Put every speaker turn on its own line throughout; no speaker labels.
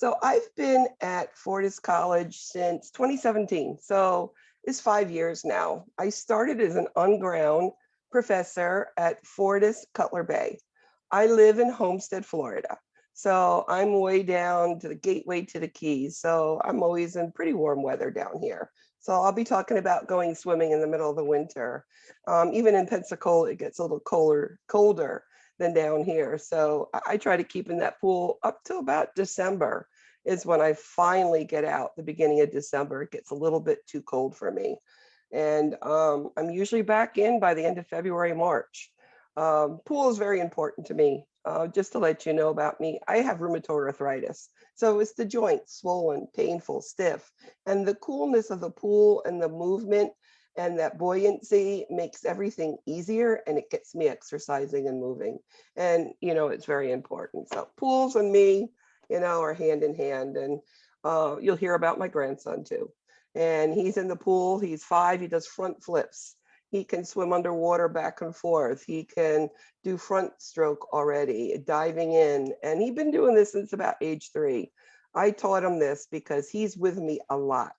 So I've been at Fortis College since 2017. So it's 5 years now. I started as an on-ground professor at Fortis Cutler Bay. I live in Homestead, Florida. So I'm way down to the gateway to the Keys. So I'm always in pretty warm weather down here. So I'll be talking about going swimming in the middle of the winter. Even in Pensacola, it gets a little colder than down here. So I try to keep in that pool up to about December is when I finally get out. The beginning of December, it gets a little bit too cold for me. And I'm usually back in by the end of February, March. Pool is very important to me. Just to let you know about me, I have rheumatoid arthritis. So it's the joints, swollen, painful, stiff. And the coolness of the pool and the movement and that buoyancy makes everything easier, and it gets me exercising and moving. And, it's very important. So pools and me, are hand in hand. And you'll hear about my grandson too. And he's in the pool, he's 5, he does front flips. He can swim underwater back and forth. He can do front stroke already, diving in. And he's been doing this since about age 3. I taught him this because he's with me a lot.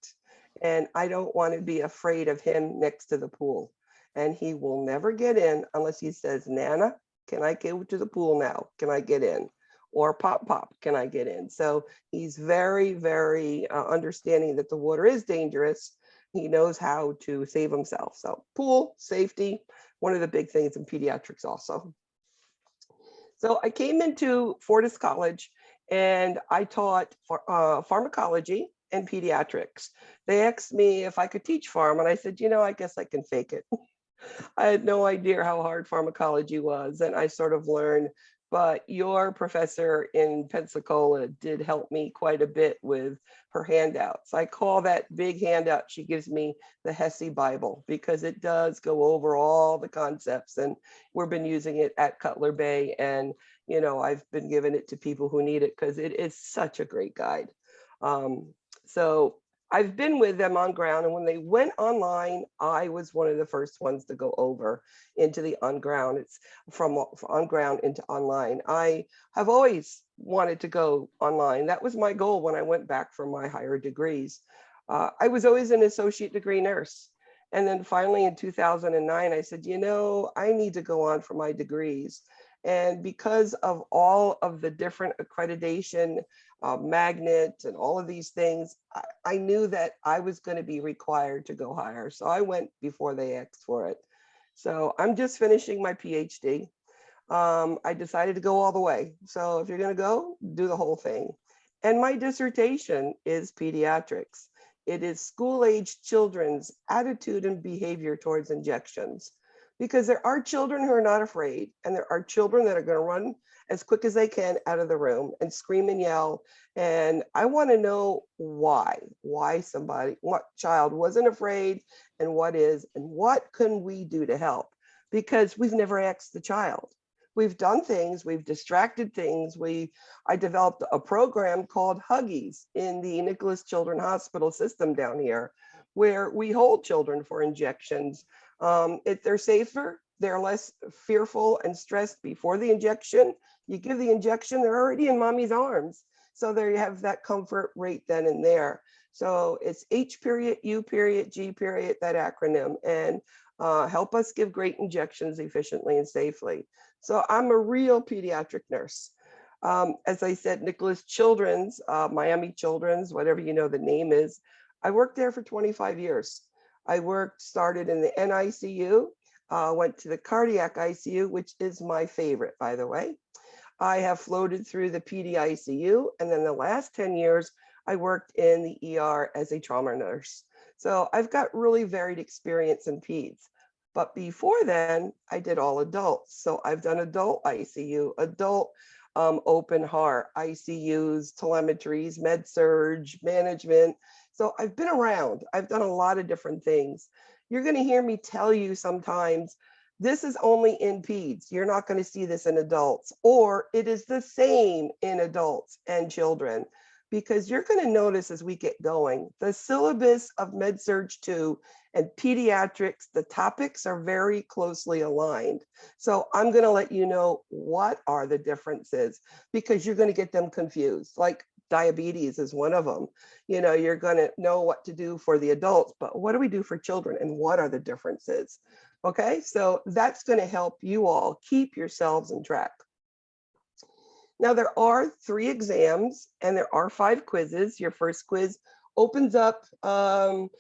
And I don't want to be afraid of him next to the pool. And he will never get in unless he says, Nana, can I get to the pool now? Can I get in? Or pop, can I get in? So he's very, very understanding that the water is dangerous. He knows how to save himself. So pool, safety, one of the big things in pediatrics also. So I came into Fortis College and I taught pharmacology and pediatrics. They asked me if I could teach pharm, and I said, I guess I can fake it. I had no idea how hard pharmacology was, and I sort of learned. But your professor in Pensacola did help me quite a bit with her handouts. I call that big handout she gives me the Hesse Bible, because it does go over all the concepts, and we've been using it at Cutler Bay, and I've been giving it to people who need it because it is such a great guide. So I've been with them on ground, and when they went online, I was one of the first ones to go over into the on ground. It's from on ground into online. I have always wanted to go online. That was my goal when I went back for my higher degrees. I was always an associate degree nurse. And then finally in 2009, I said, I need to go on for my degrees. And because of all of the different accreditation magnet and all of these things, I knew that I was going to be required to go higher. So I went before they asked for it. So I'm just finishing my PhD. I decided to go all the way. So if you're going to go, do the whole thing. And my dissertation is pediatrics. It is school-aged children's attitude and behavior towards injections. Because there are children who are not afraid, and there are children that are going to run as quick as they can out of the room and scream and yell. And I want to know why what child wasn't afraid and what is, and what can we do to help? Because we've never asked the child. We've done things, we've distracted things. I developed a program called Huggies in the Nicholas Children's Hospital system down here, where we hold children for injections. If they're safer, they're less fearful and stressed before the injection. You give the injection, they're already in mommy's arms. So there you have that comfort right then and there. So it's H period, U period, G period, that acronym, and help us give great injections efficiently and safely. So I'm a real pediatric nurse. As I said, Nicholas Children's, Miami Children's, whatever the name is, I worked there for 25 years. I started in the NICU, went to the cardiac ICU, which is my favorite, by the way. I have floated through the PD ICU, and then the last 10 years, I worked in the ER as a trauma nurse. So I've got really varied experience in peds. But before then, I did all adults. So I've done adult ICU, adult open heart, ICUs, telemetries, med surge, management. So I've been around. I've done a lot of different things. You're going to hear me tell you sometimes, this is only in peds. You're not going to see this in adults, or it is the same in adults and children, because you're going to notice as we get going, the syllabus of Med-Surg 2 and pediatrics, the topics are very closely aligned. So I'm going to let you know what are the differences, because you're going to get them confused. Like diabetes is one of them. You know, you're going to know what to do for the adults, but what do we do for children and what are the differences? Okay, so that's going to help you all keep yourselves in track. Now, there are 3 exams and there are 5 quizzes. Your first quiz opens up 000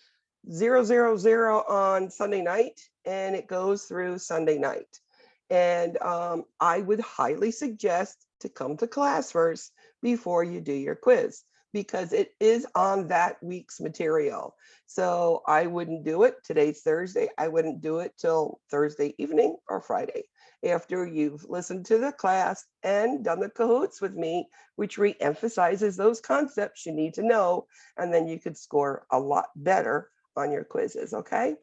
on Sunday night and it goes through Sunday night. And I would highly suggest to come to class first before you do your quiz, because it is on that week's material. So I wouldn't do it. Today's Thursday. I wouldn't do it till Thursday evening or Friday after you've listened to the class and done the Kahoots with me, which re-emphasizes those concepts you need to know, and then you could score a lot better on your quizzes, okay?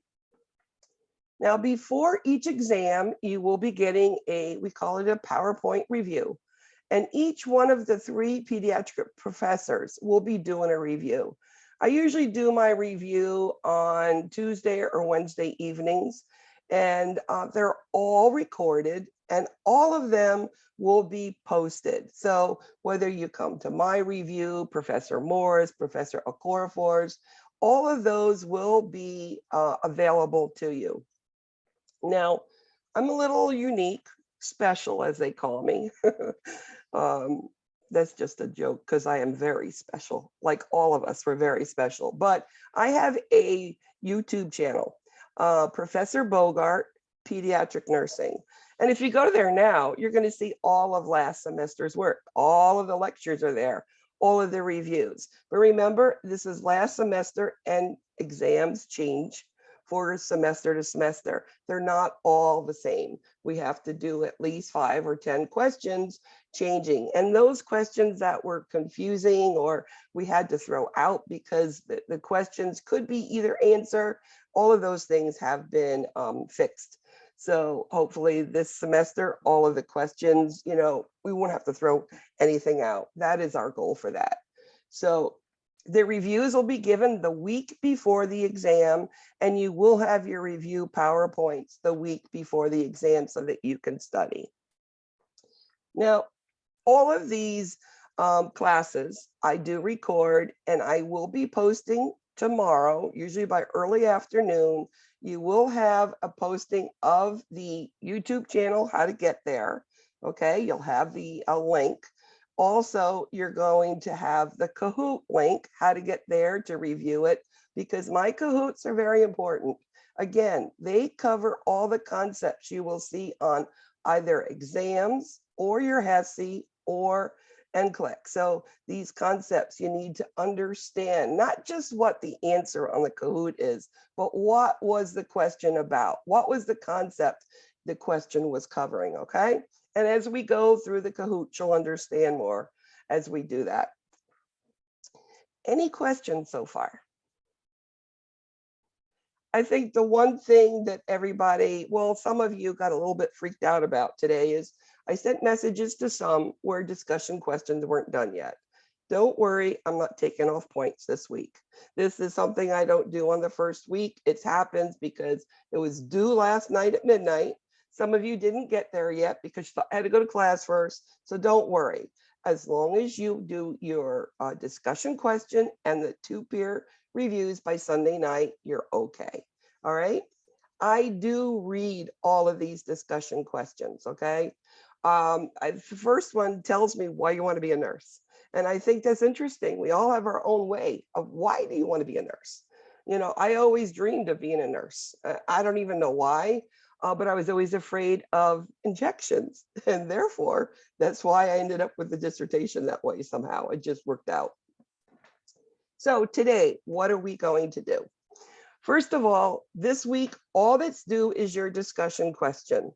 Now, before each exam, you will be getting we call it a PowerPoint review. And each one of the 3 pediatric professors will be doing a review. I usually do my review on Tuesday or Wednesday evenings, and they're all recorded and all of them will be posted. So whether you come to my review, Professor Moore's, Professor Okorafor's, all of those will be available to you. Now, I'm a little unique, special as they call me. That's just a joke because I am very special. Like all of us, we're very special. But I have a YouTube channel, Professor Bogart, Pediatric Nursing. And if you go there now, you're going to see all of last semester's work. All of the lectures are there, all of the reviews. But remember, this is last semester and exams change for semester to semester. They're not all the same. We have to do at least 5 or 10 questions changing. And those questions that were confusing or we had to throw out because the questions could be either answer, all of those things have been fixed. So hopefully this semester, all of the questions, you know, we won't have to throw anything out. That is our goal for that. So the reviews will be given the week before the exam, and you will have your review PowerPoints the week before the exam so that you can study. Now, all of these classes I do record, and I will be posting tomorrow, usually by early afternoon. You will have a posting of the YouTube channel, how to get there. Okay, you'll have a link. Also, you're going to have the Kahoot link, how to get there to review it, because my Kahoots are very important. Again, they cover all the concepts you will see on either exams or your HESI or NCLEX. So these concepts you need to understand, not just what the answer on the Kahoot is, but what was the question about? What was the concept the question was covering, okay? And as we go through the Kahoot, you'll understand more as we do that. Any questions so far? I think the one thing that everybody, well, some of you got a little bit freaked out about today is I sent messages to some where discussion questions weren't done yet. Don't worry, I'm not taking off points this week. This is something I don't do on the first week. It happens because it was due last night at midnight. Some of you didn't get there yet because you had to go to class first. So don't worry. As long as you do your discussion question and the 2 peer reviews by Sunday night, you're okay. All right. I do read all of these discussion questions. Okay. The first one tells me why you want to be a nurse. And I think that's interesting. We all have our own way of why do you want to be a nurse? You know, I always dreamed of being a nurse. I don't even know why. But I was always afraid of injections. And therefore, that's why I ended up with the dissertation that way somehow. It just worked out. So today, what are we going to do? First of all, this week, all that's due is your discussion question.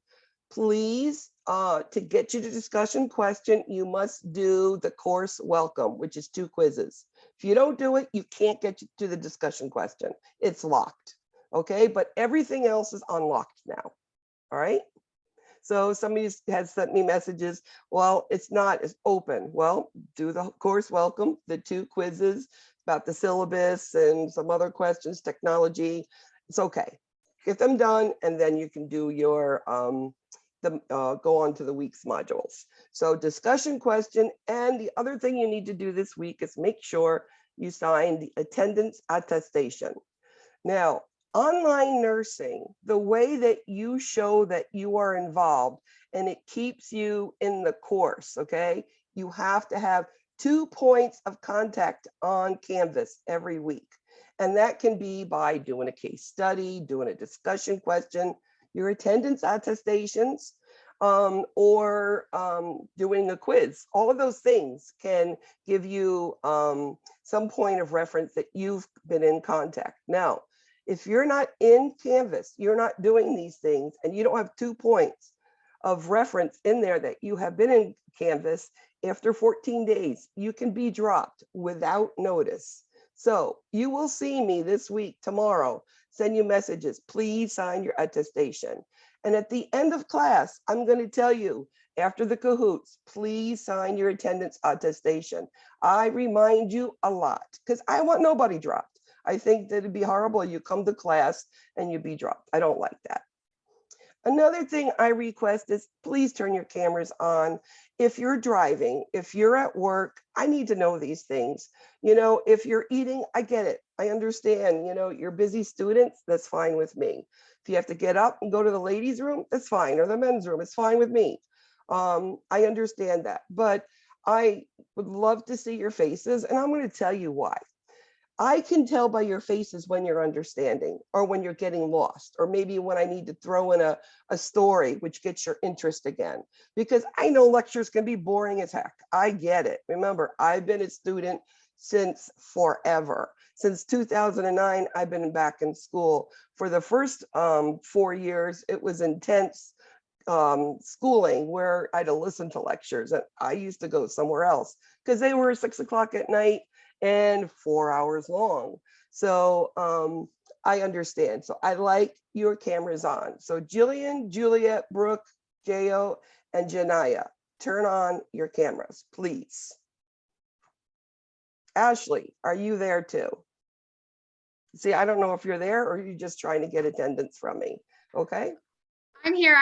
Please, to get you to discussion question, you must do the course welcome, which is 2 quizzes. If you don't do it, you can't get you to the discussion question. It's locked. Okay, but everything else is unlocked now. All right. So somebody has sent me messages. Well, it's not as open. Well, do the course welcome, the 2 quizzes about the syllabus and some other questions, technology. It's okay. Get them done, and then you can do your go on to the week's modules. So discussion question, and the other thing you need to do this week is make sure you sign the attendance attestation. Now, online nursing, the way that you show that you are involved and it keeps you in the course, okay? You have to have 2 points of contact on Canvas every week. And that can be by doing a case study, doing a discussion question, your attendance attestations, or doing a quiz. All of those things can give you some point of reference that you've been in contact. Now, if you're not in Canvas, you're not doing these things, and you don't have 2 points of reference in there that you have been in Canvas, after 14 days, you can be dropped without notice. So you will see me this week, tomorrow, send you messages, please sign your attestation. And at the end of class, I'm going to tell you, after the cahoots, please sign your attendance attestation. I remind you a lot because I want nobody dropped. I think that it'd be horrible. You come to class and you be dropped. I don't like that. Another thing I request is please turn your cameras on. If you're driving, if you're at work, I need to know these things. You know, if you're eating, I get it. I understand, you know, you're busy students, that's fine with me. If you have to get up and go to the ladies' room, that's fine, or the men's room, it's fine with me. I understand that, but I would love to see your faces, and I'm going to tell you why. I can tell by your faces when you're understanding or when you're getting lost, or maybe when I need to throw in a story which gets your interest again, because I know lectures can be boring as heck. I get it. Remember, I've been a student since forever. Since 2009, I've been back in school. For the first 4 years, it was intense schooling where I had to listen to lectures, and I used to go somewhere else because they were 6 o'clock at night and 4 hours long. So I understand. So I like your cameras on. So Jillian, Juliet, Brooke, Jo, and Janaya, turn on your cameras, please. Ashley, are you there too? See, I don't know if you're there or you're just trying to get attendance from me. Okay.
I'm here.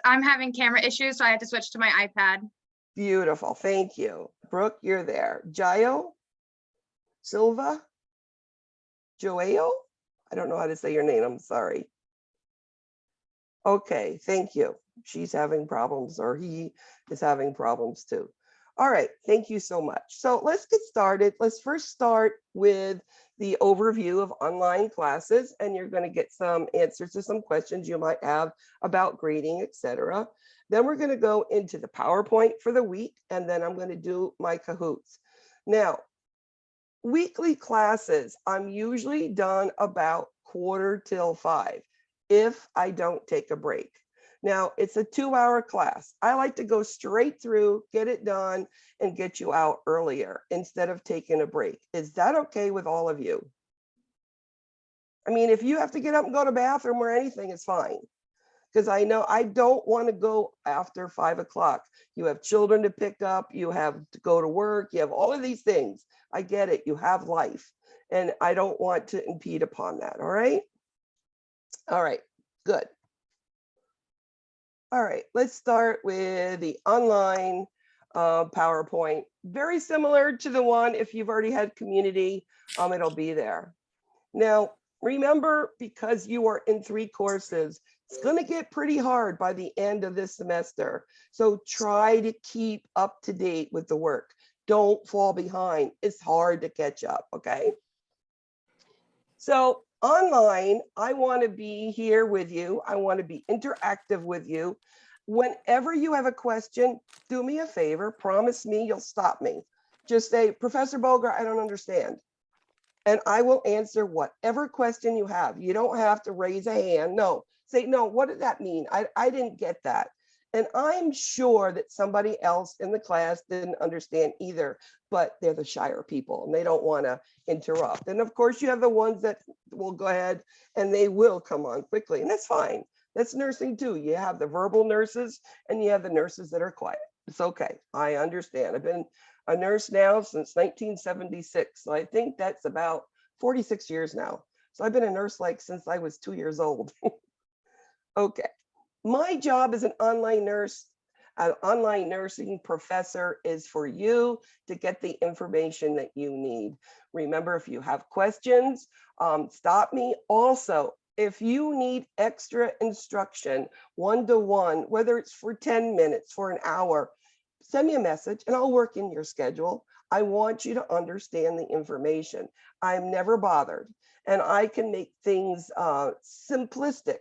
I'm having camera issues, so I had to switch to my iPad.
Beautiful. Thank you. Brooke, you're there. Jayo? Silva? Joao? I don't know how to say your name. I'm sorry. Okay, thank you. She's having problems, or he is having problems too. All right, thank you so much. So let's get started. Let's first start with the overview of online classes, and you're going to get some answers to some questions you might have about grading, etc. Then we're going to go into the PowerPoint for the week, and then I'm going to do my cahoots. Now, weekly classes, I'm usually done about 4:45 if I don't take a break. Now, it's a 2-hour class. I like to go straight through, get it done, and get you out earlier instead of taking a break. Is that okay with all of you? I mean, if you have to get up and go to the bathroom or anything, it's fine. Because I know I don't want to go after 5 o'clock. You have children to pick up, you have to go to work, you have all of these things. I get it, you have life, and I don't want to impede upon that, all right? All right, good. All right, let's start with the online PowerPoint. Very similar to the one, if you've already had community, it'll be there. Now, remember, because you are in 3 courses, it's going to get pretty hard by the end of this semester. So try to keep up to date with the work. Don't fall behind. It's hard to catch up, okay? So online, I want to be here with you. I want to be interactive with you. Whenever you have a question, do me a favor, promise me you'll stop me. Just say, Professor Boger, I don't understand. And I will answer whatever question you have. You don't have to raise a hand. No, say, no, what did that mean? I didn't get that. And I'm sure that somebody else in the class didn't understand either, but they're the shyer people and they don't want to interrupt. And of course, you have the ones that will go ahead and they will come on quickly. And that's fine. That's nursing too. You have the verbal nurses and you have the nurses that are quiet. It's okay. I understand. I've been a nurse now since 1976. So I think that's about 46 years now. So I've been a nurse like since I was 2 years old. Okay. My job as an online nurse, an online nursing professor, is for you to get the information that you need. Remember, if you have questions, stop me. Also, if you need extra instruction, one-to-one, whether it's for 10 minutes, for an hour, send me a message and I'll work in your schedule. I want you to understand the information. I'm never bothered, and I can make things simplistic.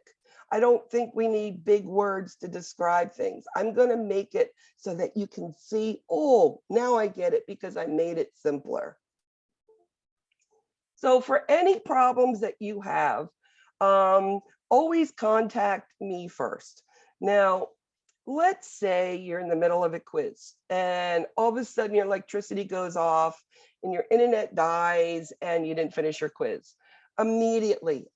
I don't think we need big words to describe things. I'm going to make it so that you can see, oh, now I get it because I made it simpler. So for any problems that you have, always contact me first. Now, let's say you're in the middle of a quiz and all of a sudden your electricity goes off and your internet dies and you didn't finish your quiz. Immediately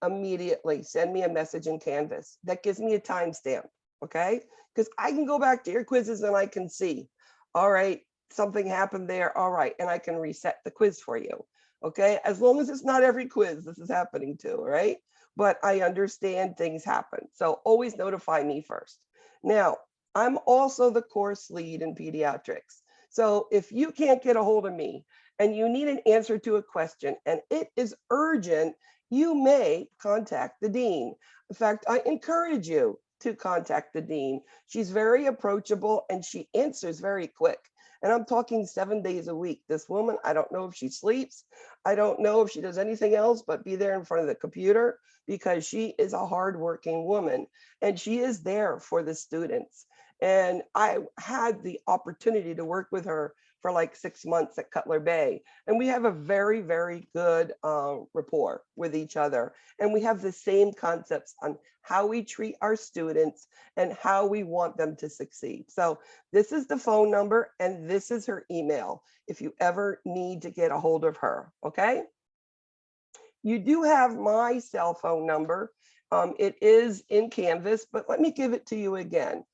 send me a message in Canvas. That gives me a timestamp, okay? Because I can go back to your quizzes and I can see, all right, something happened there, all right, and I can reset the quiz for you, okay? As long as it's not every quiz this is happening to, right? But I understand things happen. So always notify me first. Now, I'm also the course lead in pediatrics. So if you can't get a hold of me and you need an answer to a question and it is urgent, you may contact the dean. In fact, I encourage you to contact the dean. She's very approachable and she answers very quick. And I'm talking 7 days a week. This woman, I don't know if she sleeps. I don't know if she does anything else but be there in front of the computer, because she is a hardworking woman and she is there for the students. And I had the opportunity to work with her for like 6 months at Cutler Bay. And we have a very, very good rapport with each other. And we have the same concepts on how we treat our students and how we want them to succeed. So this is the phone number and this is her email if you ever need to get a hold of her, okay? You do have my cell phone number. It is in Canvas, but let me give it to you again.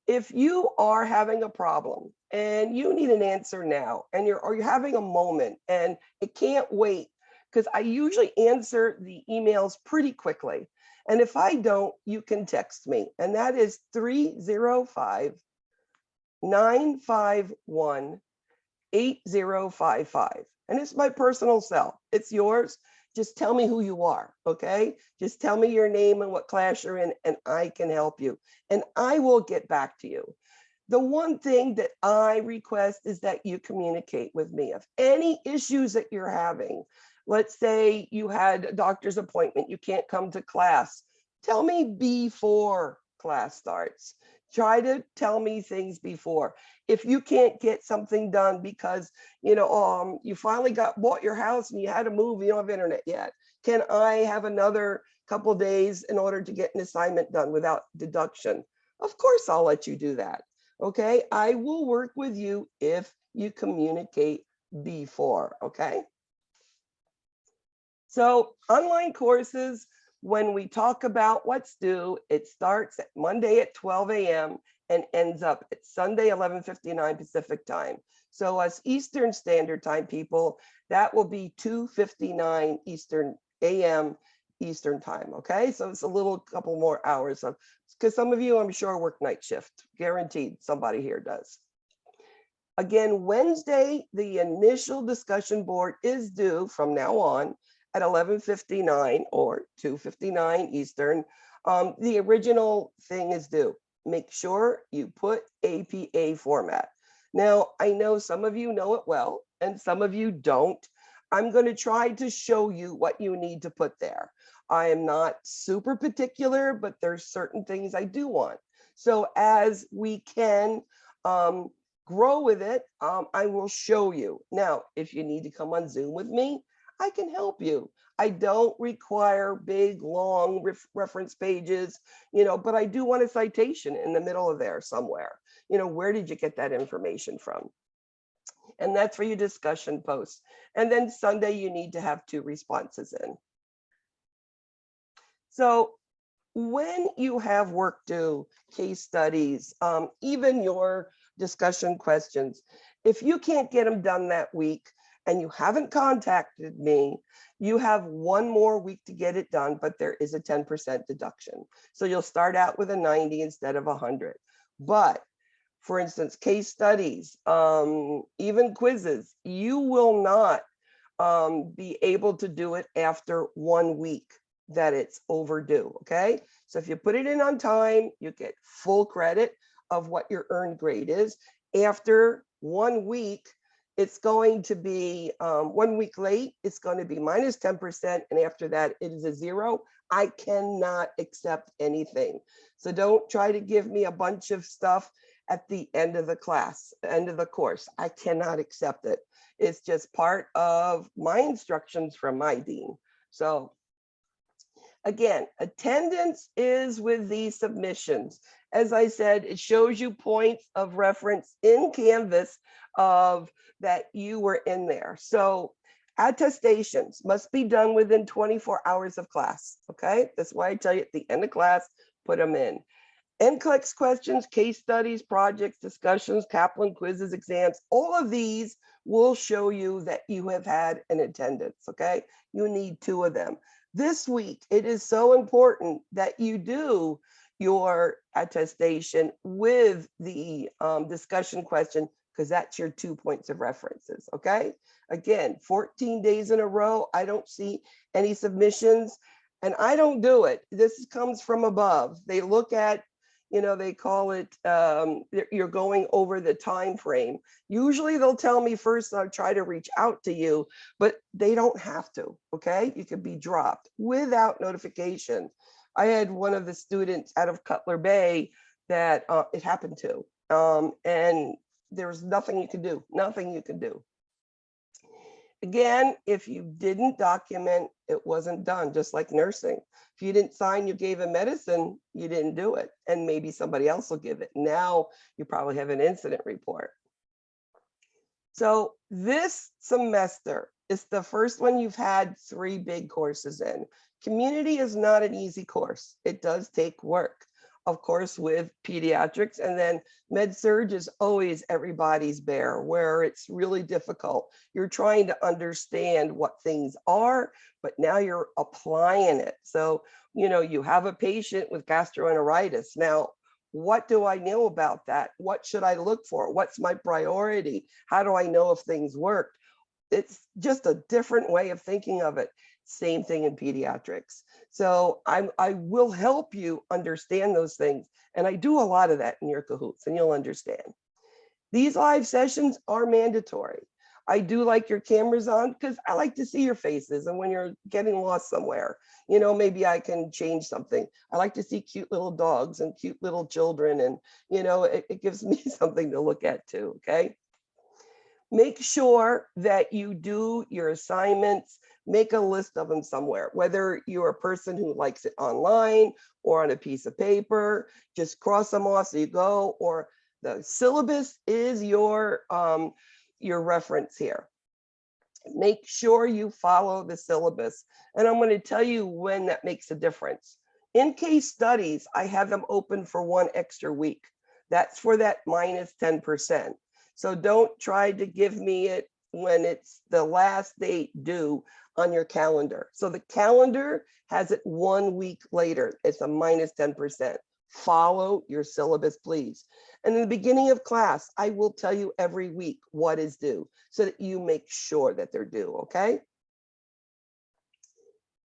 If you are having a problem and you need an answer now, and you're having a moment and it can't wait, because I usually answer the emails pretty quickly. And if I don't, you can text me, and that is 305-951-8055. And it's my personal cell. It's yours. Just tell me who you are, okay? Just tell me your name and what class you're in, and I can help you. And I will get back to you. The one thing that I request is that you communicate with me. If any issues that you're having, let's say you had a doctor's appointment, you can't come to class, tell me before class starts. Try to tell me things before. If you can't get something done because you finally bought your house and you had to move, you don't have internet yet, can I have another couple days in order to get an assignment done without deduction? Of course, I'll let you do that. Okay, I will work with you if you communicate before. Okay. So online courses, when we talk about what's due, it starts at Monday at 12 a.m. and ends up at Sunday, 11:59 Pacific time. So us Eastern Standard Time people, that will be 2:59 Eastern a.m. Eastern time. Okay, so it's a little couple more hours of, because some of you, I'm sure, work night shift. Guaranteed somebody here does. Again, Wednesday, the initial discussion board is due from now on at 11:59 or 2:59 Eastern. The original thing is due. Make sure you put APA format. Now, I know some of you know it well and some of you don't. I'm going to try to show you what you need to put there. I am not super particular, but there's certain things I do want. So as we can grow with it, I will show you. Now, if you need to come on Zoom with me, I can help you. I don't require big, long reference pages, but I do want a citation in the middle of there somewhere. Where did you get that information from? And that's for your discussion posts. And then Sunday, you need to have 2 responses in. So when you have work due, case studies, even your discussion questions, if you can't get them done that week, and you haven't contacted me, you have 1 more week to get it done, but there is a 10% deduction. So you'll start out with a 90 instead of 100. But for instance, case studies, even quizzes, you will not be able to do it after 1 week that it's overdue, okay? So if you put it in on time, you get full credit of what your earned grade is. After 1 week, it's going to be 1 week late, it's going to be minus 10%, and after that, it is a 0. I cannot accept anything. So don't try to give me a bunch of stuff at the end of the class, end of the course. I cannot accept it. It's just part of my instructions from my dean. So again, attendance is with these submissions. As I said, it shows you points of reference in Canvas of that you were in there. So attestations must be done within 24 hours of class, okay? That's why I tell you at the end of class, put them in. NCLEX questions, case studies, projects, discussions, Kaplan quizzes, exams, all of these will show you that you have had an attendance, okay? You need 2 of them. This week, it is so important that you do your attestation with the discussion question, because that's your 2 points of references, okay? Again, 14 days in a row, I don't see any submissions, and I don't do it. This comes from above. They look at, you know, they call it, you're going over the time frame. Usually they'll tell me first, I'll try to reach out to you, but they don't have to, okay? You could be dropped without notification. I had one of the students out of Cutler Bay that it happened to, and there was nothing you could do, nothing you could do. Again, if you didn't document, it wasn't done, just like nursing. If you didn't sign, you gave a medicine, you didn't do it, and maybe somebody else will give it. Now you probably have an incident report. So this semester is the first one you've had 3 big courses in. Community is not an easy course. It does take work, of course, with pediatrics, and then med surg is always everybody's bear, where it's really difficult. You're trying to understand what things are, but now you're applying it. So, you know, you have a patient with gastroenteritis. Now, what do I know about that? What should I look for? What's my priority? How do I know if things worked? It's just a different way of thinking of it. Same thing in pediatrics. So I will help you understand those things. And I do a lot of that in your Kahoots, and you'll understand. These live sessions are mandatory. I do like your cameras on because I like to see your faces. And when you're getting lost somewhere, you know, maybe I can change something. I like to see cute little dogs and cute little children. And, you know, it gives me something to look at too, okay? Make sure that you do your assignments, make a list of them somewhere, whether you're a person who likes it online or on a piece of paper, just cross them off so you go, or the syllabus is your reference here. Make sure you follow the syllabus. And I'm going to tell you when that makes a difference. In case studies, I have them open for 1 extra week. That's for that minus 10%. So don't try to give me it when it's the last date due on your calendar. So the calendar has it 1 week later. It's a minus 10%. Follow your syllabus, please. And in the beginning of class, I will tell you every week what is due so that you make sure that they're due, okay?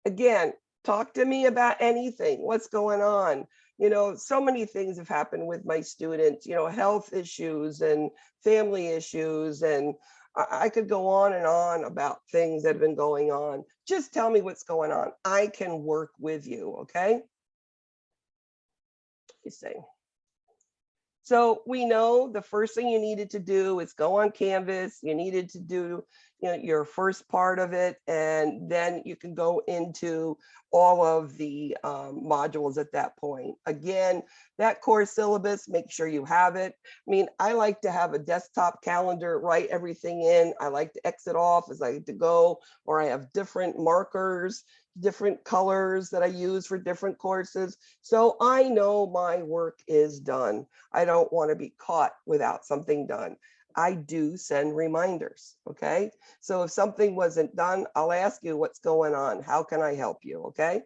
Again, talk to me about anything. What's going on? You know, so many things have happened with my students, you know, health issues and family issues. And I could go on and on about things that have been going on. Just tell me what's going on. I can work with you, okay? You say. So we know the first thing you needed to do is go on Canvas. You needed to do, you know, your first part of it, and then you can go into all of the modules at that point. Again, that core syllabus, make sure you have it. I mean, I like to have a desktop calendar, write everything in. I like to exit off as I need to go, or I have different markers, different colors that I use for different courses. So I know my work is done. I don't want to be caught without something done. I do send reminders, okay? So if something wasn't done, I'll ask you what's going on. How can I help you, okay?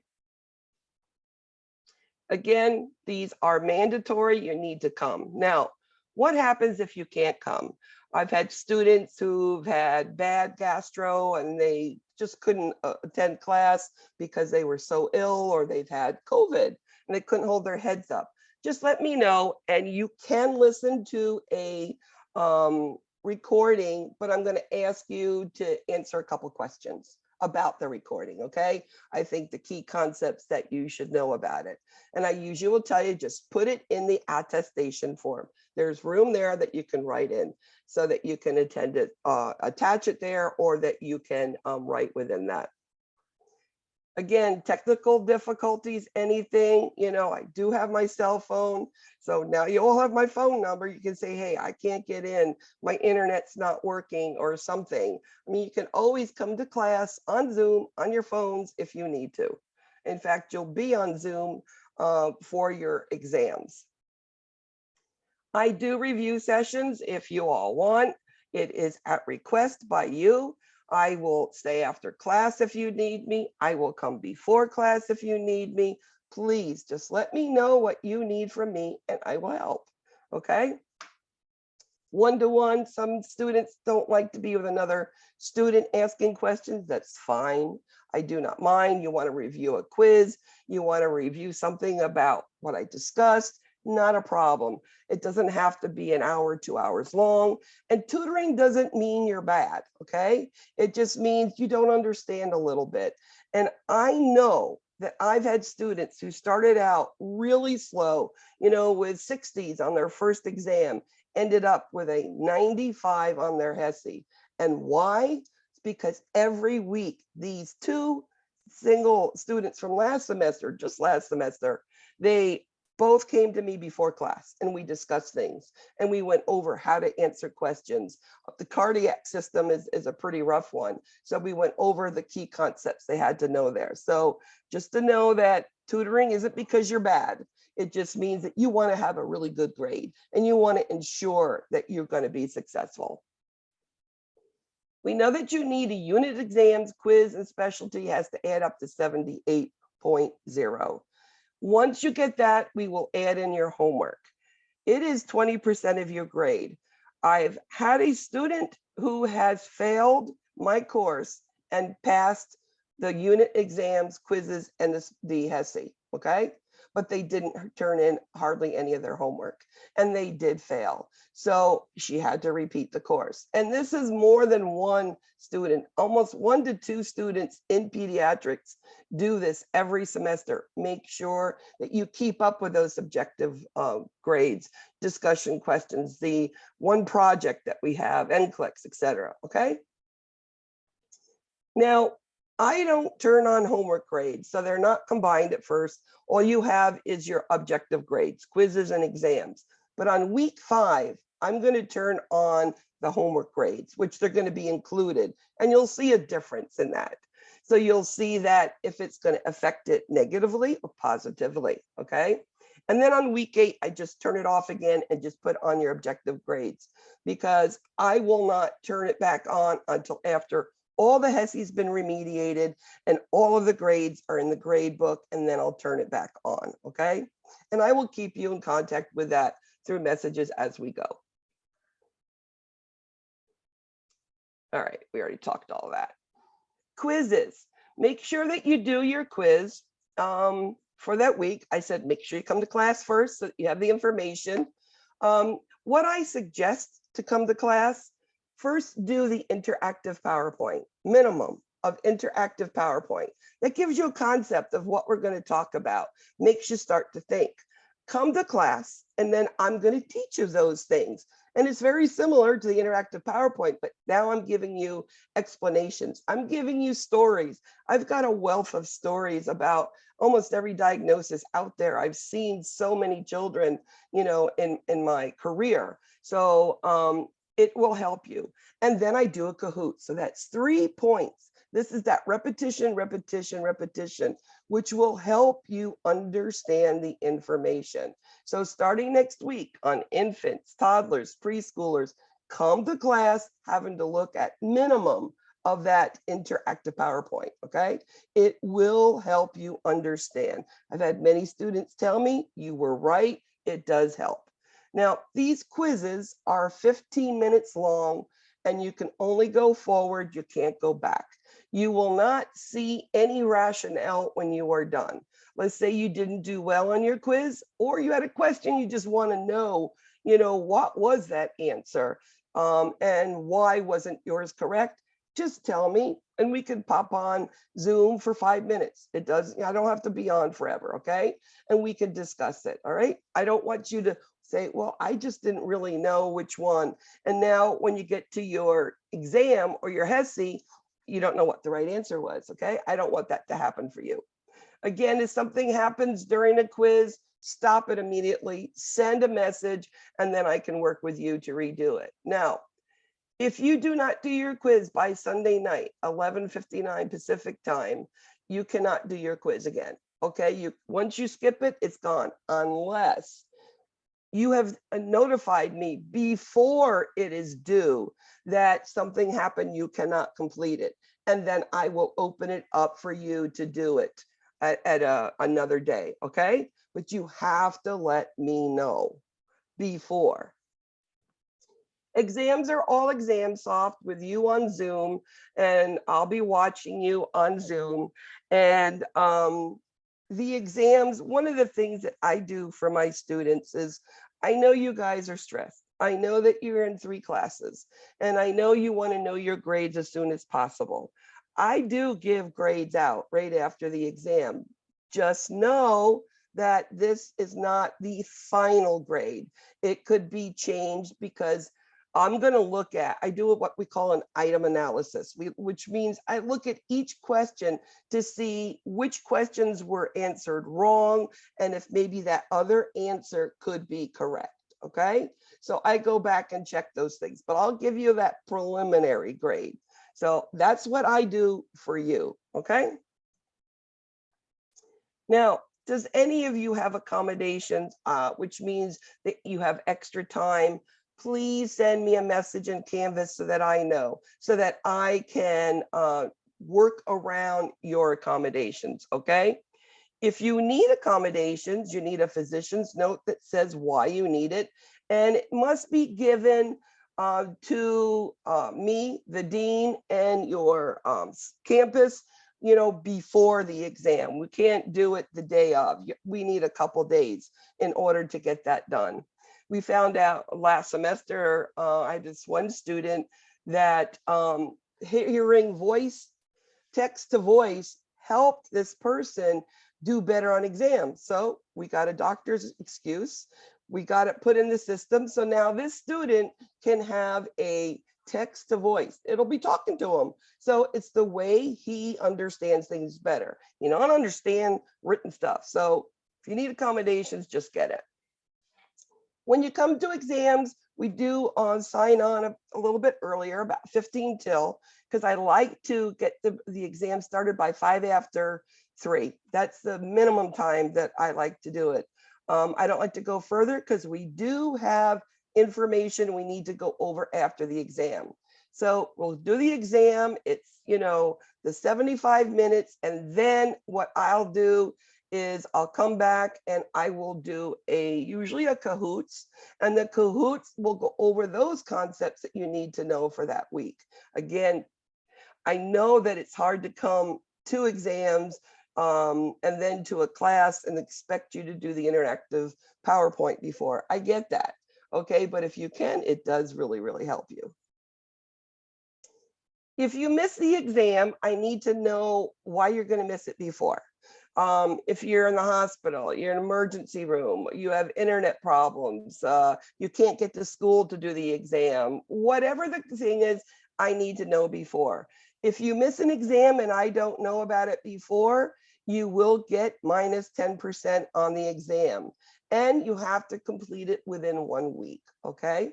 Again, these are mandatory, you need to come. Now, what happens if you can't come? I've had students who've had bad gastro and they just couldn't attend class because they were so ill, or they've had COVID and they couldn't hold their heads up. Just let me know, and you can listen to a recording, but I'm going to ask you to answer a couple questions about the recording, okay? I think the key concepts that you should know about it. And I usually will tell you, just put it in the attestation form. There's room there that you can write in so that you can attend it, attach it there, or that you can write within that. Again, technical difficulties, anything, you know, I do have my cell phone. So now you all have my phone number. You can say, hey, I can't get in, my internet's not working or something. I mean, you can always come to class on Zoom on your phones if you need to. In fact, you'll be on Zoom for your exams. I do review sessions if you all want. It is at request by you. I will stay after class if you need me. I will come before class if you need me. Please just let me know what you need from me and I will help, okay? One-to-one, some students don't like to be with another student asking questions. That's fine. I do not mind. You want to review a quiz, you want to review something about what I discussed, not a problem. It doesn't have to be an hour, 2 hours long. And tutoring doesn't mean you're bad, okay? It just means you don't understand a little bit. And I know that I've had students who started out really slow, you know, with 60s on their first exam, ended up with a 95 on their HESI. And why? It's because every week, these two single students from last semester, just last semester, they both came to me before class and we discussed things and we went over how to answer questions. The cardiac system is a pretty rough one. So we went over the key concepts they had to know there. So just to know that tutoring isn't because you're bad. It just means that you want to have a really good grade and you want to ensure that you're going to be successful. We know that you need a unit exams, quiz, and specialty has to add up to 78.0. Once you get that, we will add in your homework. It is 20% of your grade. I've had a student who has failed my course and passed the unit exams, quizzes, and the HESI, okay? But they didn't turn in hardly any of their homework and they did fail. So she had to repeat the course. And this is more than one student, almost 1 to 2 students in pediatrics do this every semester. Make sure that you keep up with those objective grades, discussion questions, the one project that we have, NCLEX, etc. Okay. Now, I don't turn on homework grades, so they're not combined at first. All you have is your objective grades, quizzes and exams. But on week 5, I'm going to turn on the homework grades, which they're going to be included. And you'll see a difference in that. So you'll see that if it's going to affect it negatively or positively, okay? And then on week 8, I just turn it off again and just put on your objective grades, because I will not turn it back on until after all the HESI's been remediated and all of the grades are in the grade book, and then I'll turn it back on, okay? And I will keep you in contact with that through messages as we go. All right, we already talked all that. Quizzes, make sure that you do your quiz for that week. I said, make sure you come to class first so that you have the information. What I suggest to come to class, first do the interactive PowerPoint, minimum of interactive PowerPoint. That gives you a concept of what we're going to talk about, makes you start to think. Come to class, and then I'm going to teach you those things. And it's very similar to the interactive PowerPoint, but now I'm giving you explanations. I'm giving you stories. I've got a wealth of stories about almost every diagnosis out there. I've seen so many children, you know, in my career. So it will help you. And then I do a Kahoot. So that's 3 points. This is that repetition, repetition, repetition, which will help you understand the information. So starting next week on infants, toddlers, preschoolers, come to class having to look at minimum of that interactive PowerPoint, okay? It will help you understand. I've had many students tell me, you were right, it does help. Now, these quizzes are 15 minutes long and you can only go forward, you can't go back. You will not see any rationale when you are done. Let's say you didn't do well on your quiz, or you had a question you just want to know, what was that answer? And why wasn't yours correct? Just tell me and we can pop on Zoom for 5 minutes. I don't have to be on forever, okay? And we can discuss it, all right? I don't want you to say, well, I just didn't really know which one. And now when you get to your exam or your HESI, you don't know what the right answer was, okay? I don't want that to happen for you. Again, if something happens during a quiz, stop it immediately, send a message, and then I can work with you to redo it. Now, if you do not do your quiz by Sunday night, 11:59 Pacific time, you cannot do your quiz again, okay? Once you skip it, it's gone, unless you have notified me before it is due that something happened, you cannot complete it. And then I will open it up for you to do it at another day, okay? But you have to let me know before. Exams are all ExamSoft with you on Zoom, and I'll be watching you on Zoom. And the exams, one of the things that I do for my students is, I know you guys are stressed. I know that you're in 3 classes, and I know you want to know your grades as soon as possible. I do give grades out right after the exam. Just know that this is not the final grade. It could be changed because I'm going to look at, I do what we call an item analysis, which means I look at each question to see which questions were answered wrong and if maybe that other answer could be correct. Okay, so I go back and check those things, but I'll give you that preliminary grade. So that's what I do for you. Okay. Now, does any of you have accommodations, which means that you have extra time? Please send me a message in Canvas so that I know, so that I can work around your accommodations, okay? If you need accommodations, you need a physician's note that says why you need it, and it must be given to me, the dean, and your campus, before the exam. We can't do it the day of. We need a couple days in order to get that done. We found out last semester, I had this one student that hearing voice, text to voice helped this person do better on exams. So we got a doctor's excuse. We got it put in the system. So now this student can have a text to voice. It'll be talking to him. So it's the way he understands things better. I don't understand written stuff. So if you need accommodations, just get it. When you come to exams, we do sign on a little bit earlier, about 15 till, because I like to get the exam started by 5 after 3. That's the minimum time that I like to do it. I don't like to go further because we do have information we need to go over after the exam. So we'll do the exam. It's, the 75 minutes. And then what I'll do is I'll come back and I will do usually a Kahoots, and the Kahoots will go over those concepts that you need to know for that week. Again, I know that it's hard to come to exams and then to a class and expect you to do the interactive PowerPoint before. I get that. Okay, but if you can, it does really, really help you. If you miss the exam, I need to know why you're going to miss it before. If you're in the hospital, you're in an emergency room, you have internet problems, you can't get to school to do the exam, whatever the thing is, I need to know before. If you miss an exam and I don't know about it before, you will get minus 10% on the exam, and you have to complete it within 1 week, okay?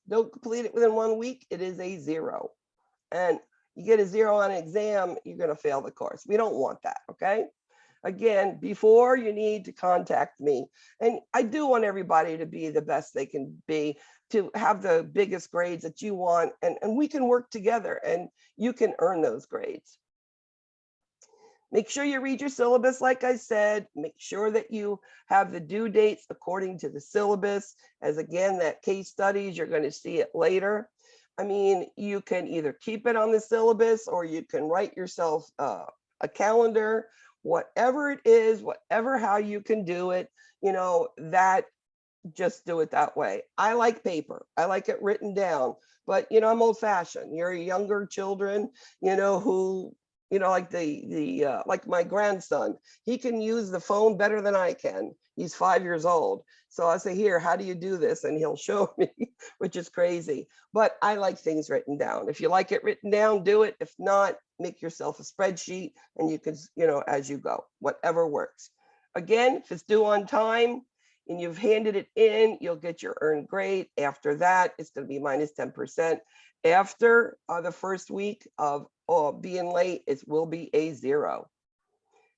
Don't complete it within 1 week, it is a 0. And you get a 0 on an exam, you're going to fail the course. We don't want that, okay? Again, before you need to contact me. And I do want everybody to be the best they can be, to have the biggest grades that you want, and we can work together and you can earn those grades. Make sure you read your syllabus, like I said. Make sure that you have the due dates according to the syllabus. As again, that case studies, you're going to see it later. I mean, you can either keep it on the syllabus or you can write yourself a calendar, whatever it is, whatever how you can do it, you know, that just do it that way. I like paper. I like it written down, but you know, I'm old fashioned. You're younger children, you know, who, you know, like like my grandson, he can use the phone better than I can. He's 5 years old. So I say, here, how do you do this? And he'll show me, which is crazy. But I like things written down. If you like it written down, do it. If not, make yourself a spreadsheet and you can, you know, as you go, whatever works. Again, if it's due on time and you've handed it in, you'll get your earned grade. After that, it's going to be minus 10%. After the first week of being late, it will be a 0.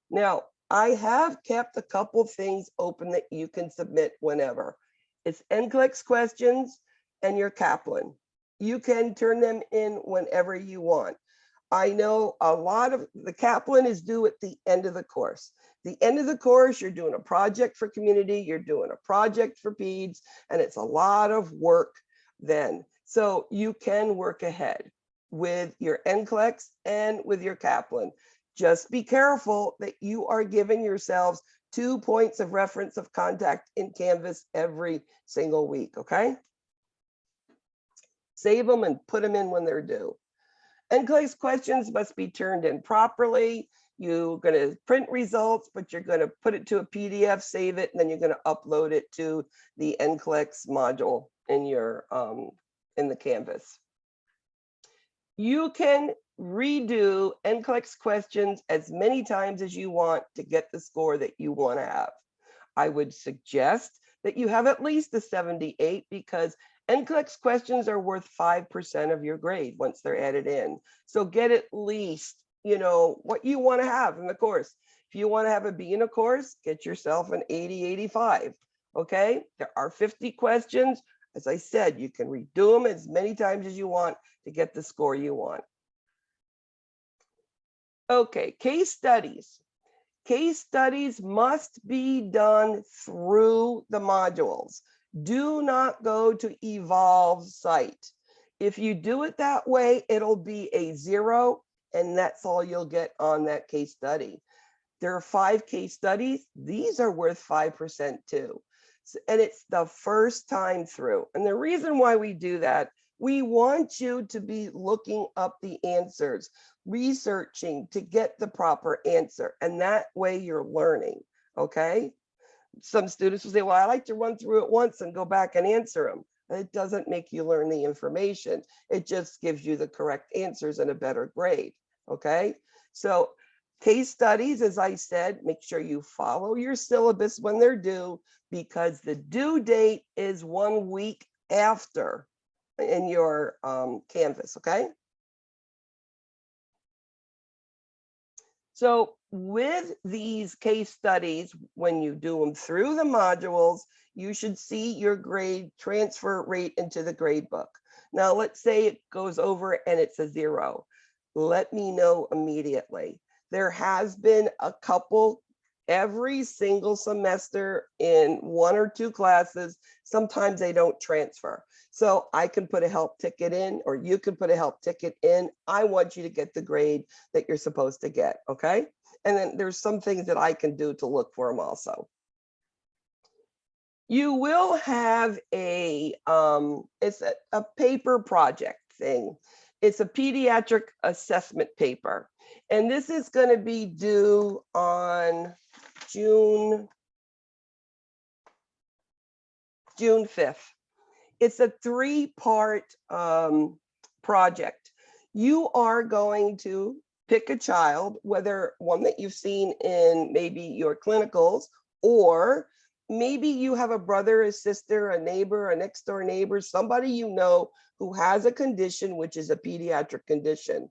Now, I have kept a couple things open that you can submit whenever. It's NCLEX questions and your Kaplan. You can turn them in whenever you want. I know a lot of the Kaplan is due at the end of the course. The end of the course, you're doing a project for community, you're doing a project for peds, and it's a lot of work then. So you can work ahead with your NCLEX and with your Kaplan. Just be careful that you are giving yourselves 2 points of reference of contact in Canvas every single week, okay? Save them and put them in when they're due. NCLEX questions must be turned in properly. You're going to print results, but you're going to put it to a PDF, save it, and then you're going to upload it to the NCLEX module in your in the Canvas. You can redo NCLEX questions as many times as you want to get the score that you want to have. I would suggest that you have at least a 78 because NCLEX questions are worth 5% of your grade once they're added in. So get at least, you know, what you want to have in the course. If you want to have a B in a course, get yourself an 80, 85. Okay, there are 50 questions. As I said, you can redo them as many times as you want to get the score you want. Okay, case studies. Case studies must be done through the modules. Do not go to Evolve site. If you do it that way, it'll be a 0, and that's all you'll get on that case study. There are 5 case studies. These are worth 5% too. And it's the first time through. And the reason why we do that, we want you to be looking up the answers, researching to get the proper answer. And that way you're learning, okay? Some students will say, well, I like to run through it once and go back and answer them. It doesn't make you learn the information. It just gives you the correct answers and a better grade, okay? So case studies, as I said, make sure you follow your syllabus when they're due, because the due date is 1 week after in your Canvas, okay? So with these case studies, when you do them through the modules, you should see your grade transfer rate into the grade book. Now, let's say it goes over and it's a 0. Let me know immediately. There has been a couple every single semester in 1 or 2 classes. Sometimes they don't transfer. So I can put a help ticket in, or you can put a help ticket in. I want you to get the grade that you're supposed to get, okay? And then there's some things that I can do to look for them also. You will have it's a paper project thing. It's a pediatric assessment paper. And this is going to be due on June 5th. It's a 3-part project. You are going to pick a child, whether one that you've seen in maybe your clinicals, or maybe you have a brother, a sister, a neighbor, a next door neighbor, somebody you know who has a condition which is a pediatric condition.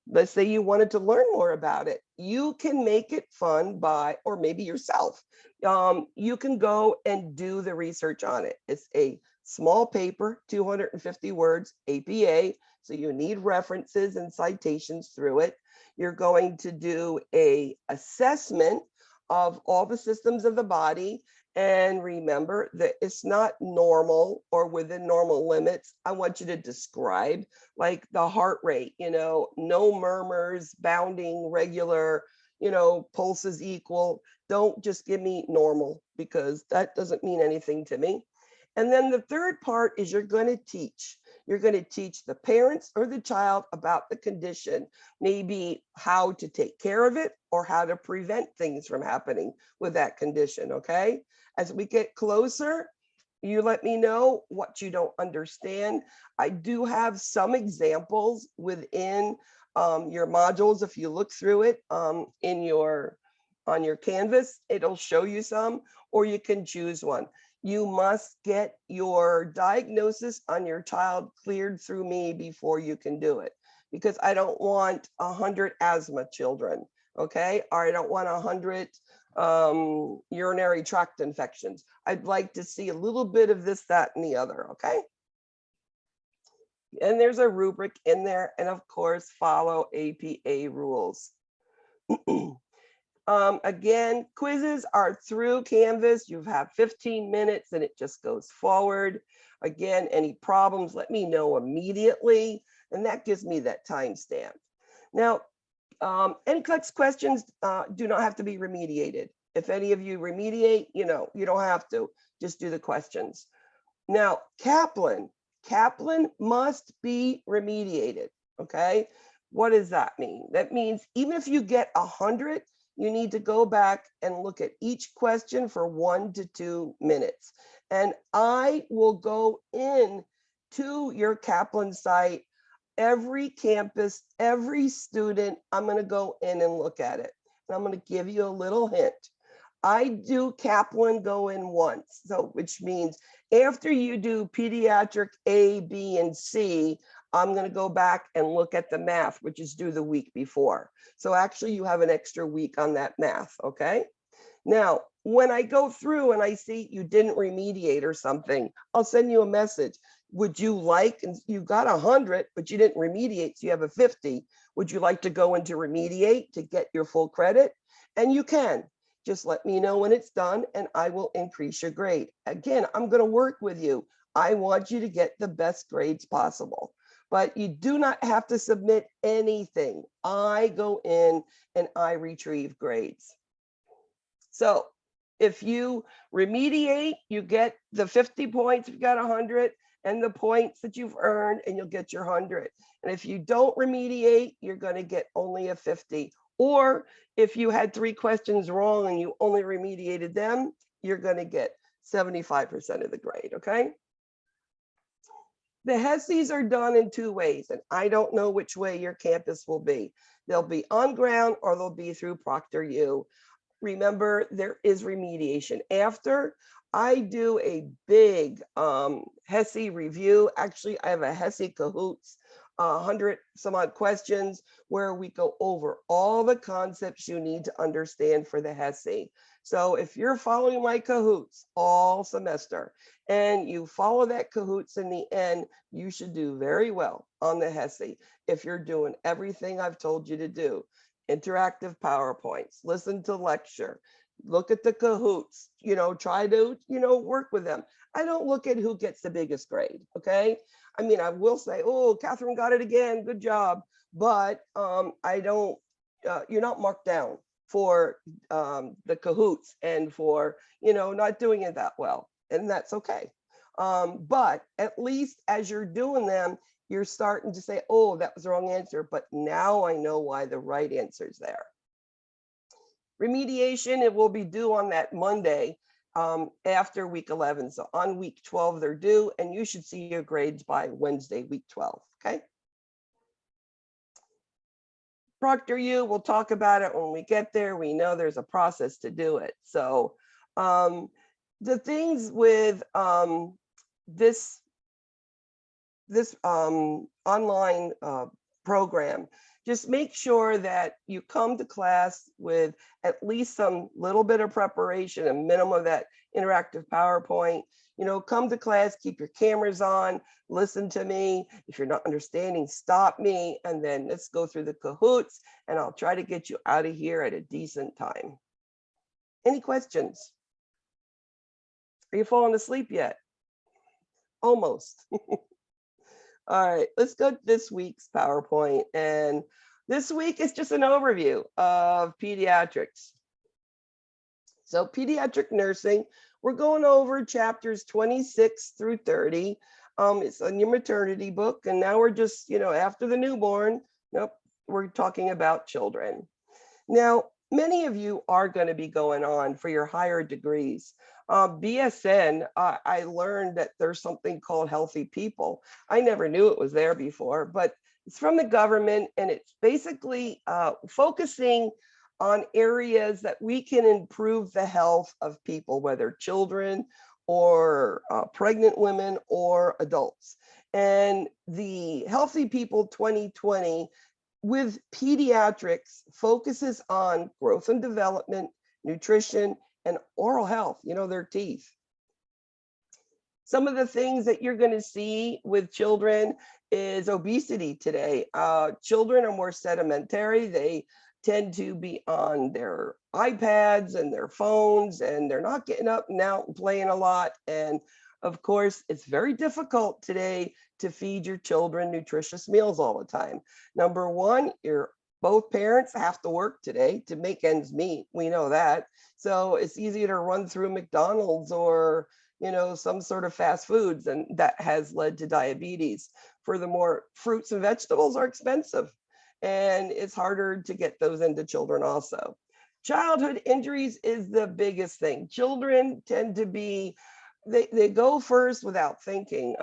Let's say you wanted to learn more about it. You can make it fun by, or maybe yourself, you can go and do the research on it. It's a small paper, 250 words, APA, so you need references and citations through it. You're going to do a assessment of all the systems of the body. And remember that it's not normal or within normal limits. I want you to describe like the heart rate, no murmurs, bounding, regular, pulses equal. Don't just give me normal, because that doesn't mean anything to me. And then the third part is you're going to teach. You're going to teach the parents or the child about the condition, maybe how to take care of it or how to prevent things from happening with that condition, okay? As we get closer, you let me know what you don't understand. I do have some examples within your modules. If you look through it on your Canvas, it'll show you some, or you can choose one. You must get your diagnosis on your child cleared through me before you can do it, because I don't want 100 asthma children, okay? Or I don't want 100 urinary tract infections. I'd like to see a little bit of this, that, and the other, okay? And there's a rubric in there, and of course, follow APA rules. Again, quizzes are through Canvas. You have 15 minutes and it just goes forward. Again, any problems, let me know immediately. And that gives me that timestamp. Now, NCLEX questions do not have to be remediated. If any of you remediate, you don't have to. Just do the questions. Now, Kaplan must be remediated, okay? What does that mean? That means even if you get 100, you need to go back and look at each question for 1 to 2 minutes. And I will go in to your Kaplan site, every campus, every student, I'm going to go in and look at it. And I'm going to give you a little hint. I do Kaplan go in once, so which means after you do pediatric A, B, and C, I'm going to go back and look at the math, which is due the week before. So actually you have an extra week on that math, okay? Now, when I go through and I see you didn't remediate or something, I'll send you a message. Would you like, and you got 100, but you didn't remediate, so you have a 50. Would you like to go into remediate to get your full credit? And you can. Just let me know when it's done and I will increase your grade. Again, I'm going to work with you. I want you to get the best grades possible. But you do not have to submit anything. I go in and I retrieve grades. So if you remediate, you get the 50 points if you got 100 and the points that you've earned, and you'll get your 100. And if you don't remediate, you're going to get only a 50. Or if you had 3 questions wrong and you only remediated them, you're going to get 75% of the grade, okay? The HESIs are done in 2 ways, and I don't know which way your campus will be. They'll be on ground or they'll be through Proctor U. Remember, there is remediation. After I do a big HESI review, actually, I have a HESI Cahoots, 100 some odd questions where we go over all the concepts you need to understand for the HESI. So if you're following my Cahoots all semester and you follow that Cahoots in the end, you should do very well on the HESI if you're doing everything I've told you to do. Interactive PowerPoints, listen to lecture, look at the Cahoots, try to, work with them. I don't look at who gets the biggest grade, okay? I mean, I will say, oh, Catherine got it again, good job. But I don't, you're not marked down for the Cahoots and for, not doing it that well. And that's okay. But at least as you're doing them, you're starting to say, oh, that was the wrong answer. But now I know why the right answer is there. Remediation, it will be due on that Monday after week 11. So on week 12, they're due, and you should see your grades by Wednesday, week 12, okay? Proctor U, we'll talk about it when we get there. We know there's a process to do it. So the things with this online program. Just make sure that you come to class with at least some little bit of preparation, a minimum of that interactive PowerPoint. You know, come to class, keep your cameras on, listen to me. If you're not understanding, stop me, and then let's go through the Kahoots, and I'll try to get you out of here at a decent time. Any questions? Are you falling asleep yet? Almost. All right, let's go to this week's PowerPoint. And this week is just an overview of pediatrics. So pediatric nursing, we're going over chapters 26 through 30. It's on your maternity book. And now we're just, you know, after the newborn, nope, we're talking about children. Now, many of you are going to be going on for your higher degrees. BSN, I learned that there's something called Healthy People. I never knew it was there before, but it's from the government, and it's basically focusing on areas that we can improve the health of people, whether children or pregnant women or adults. And the Healthy People 2020 with pediatrics focuses on growth and development, nutrition, and oral health, you know, their teeth. Some of the things that you're going to see with children is obesity today. Children are more sedimentary. They tend to be on their iPads and their phones, and they're not getting up and out and playing a lot. And of course, it's very difficult today to feed your children nutritious meals all the time. Number one, both parents have to work today to make ends meet. We know that. So it's easier to run through McDonald's or, you know, some sort of fast foods, and that has led to diabetes. Furthermore, fruits and vegetables are expensive, and it's harder to get those into children also. Childhood injuries is the biggest thing. Children tend to be, they go first without thinking.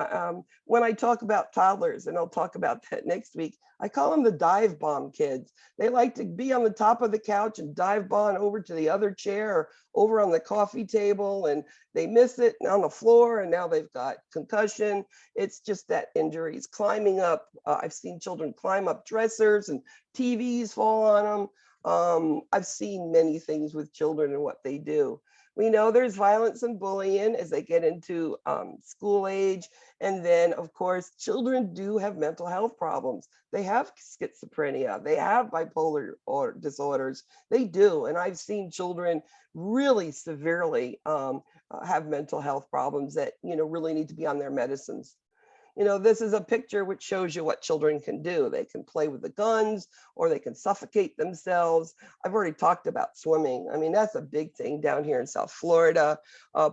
When I talk about toddlers, and I'll talk about that next week, I call them the dive bomb kids. They like to be on the top of the couch and dive bomb over to the other chair or over on the coffee table, and they miss it on the floor, and now they've got concussion. It's just that injuries. Climbing up, I've seen children climb up dressers and TVs fall on them. I've seen many things with children and what they do. We know there's violence and bullying as they get into school age. And then, of course, children do have mental health problems. They have schizophrenia. They have bipolar disorders. They do. And I've seen children really severely have mental health problems that, you know, really need to be on their medicines. You know, this is a picture which shows you what children can do. They can play with the guns, or they can suffocate themselves. I've already talked about swimming. I mean, that's a big thing down here in South Florida,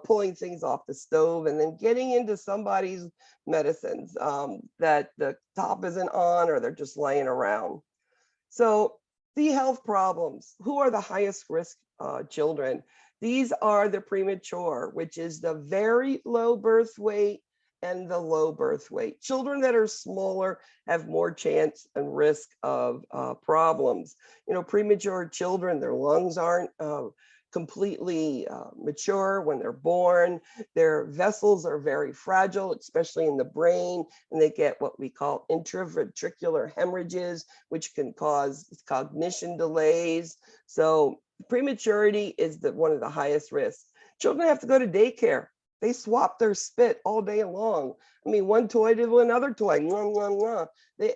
pulling things off the stove and then getting into somebody's medicines that the top isn't on, or they're just laying around. So the health problems, who are the highest risk children? These are the premature, which is the very low birth weight and the low birth weight. Children that are smaller have more chance and risk of problems. You know, premature children, their lungs aren't completely mature when they're born. Their vessels are very fragile, especially in the brain, and they get what we call intraventricular hemorrhages, which can cause cognition delays. So prematurity is one of the highest risks. Children have to go to daycare. They swap their spit all day long. I mean, one toy to another toy,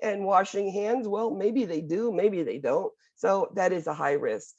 and washing hands, well, maybe they do, maybe they don't. So that is a high risk.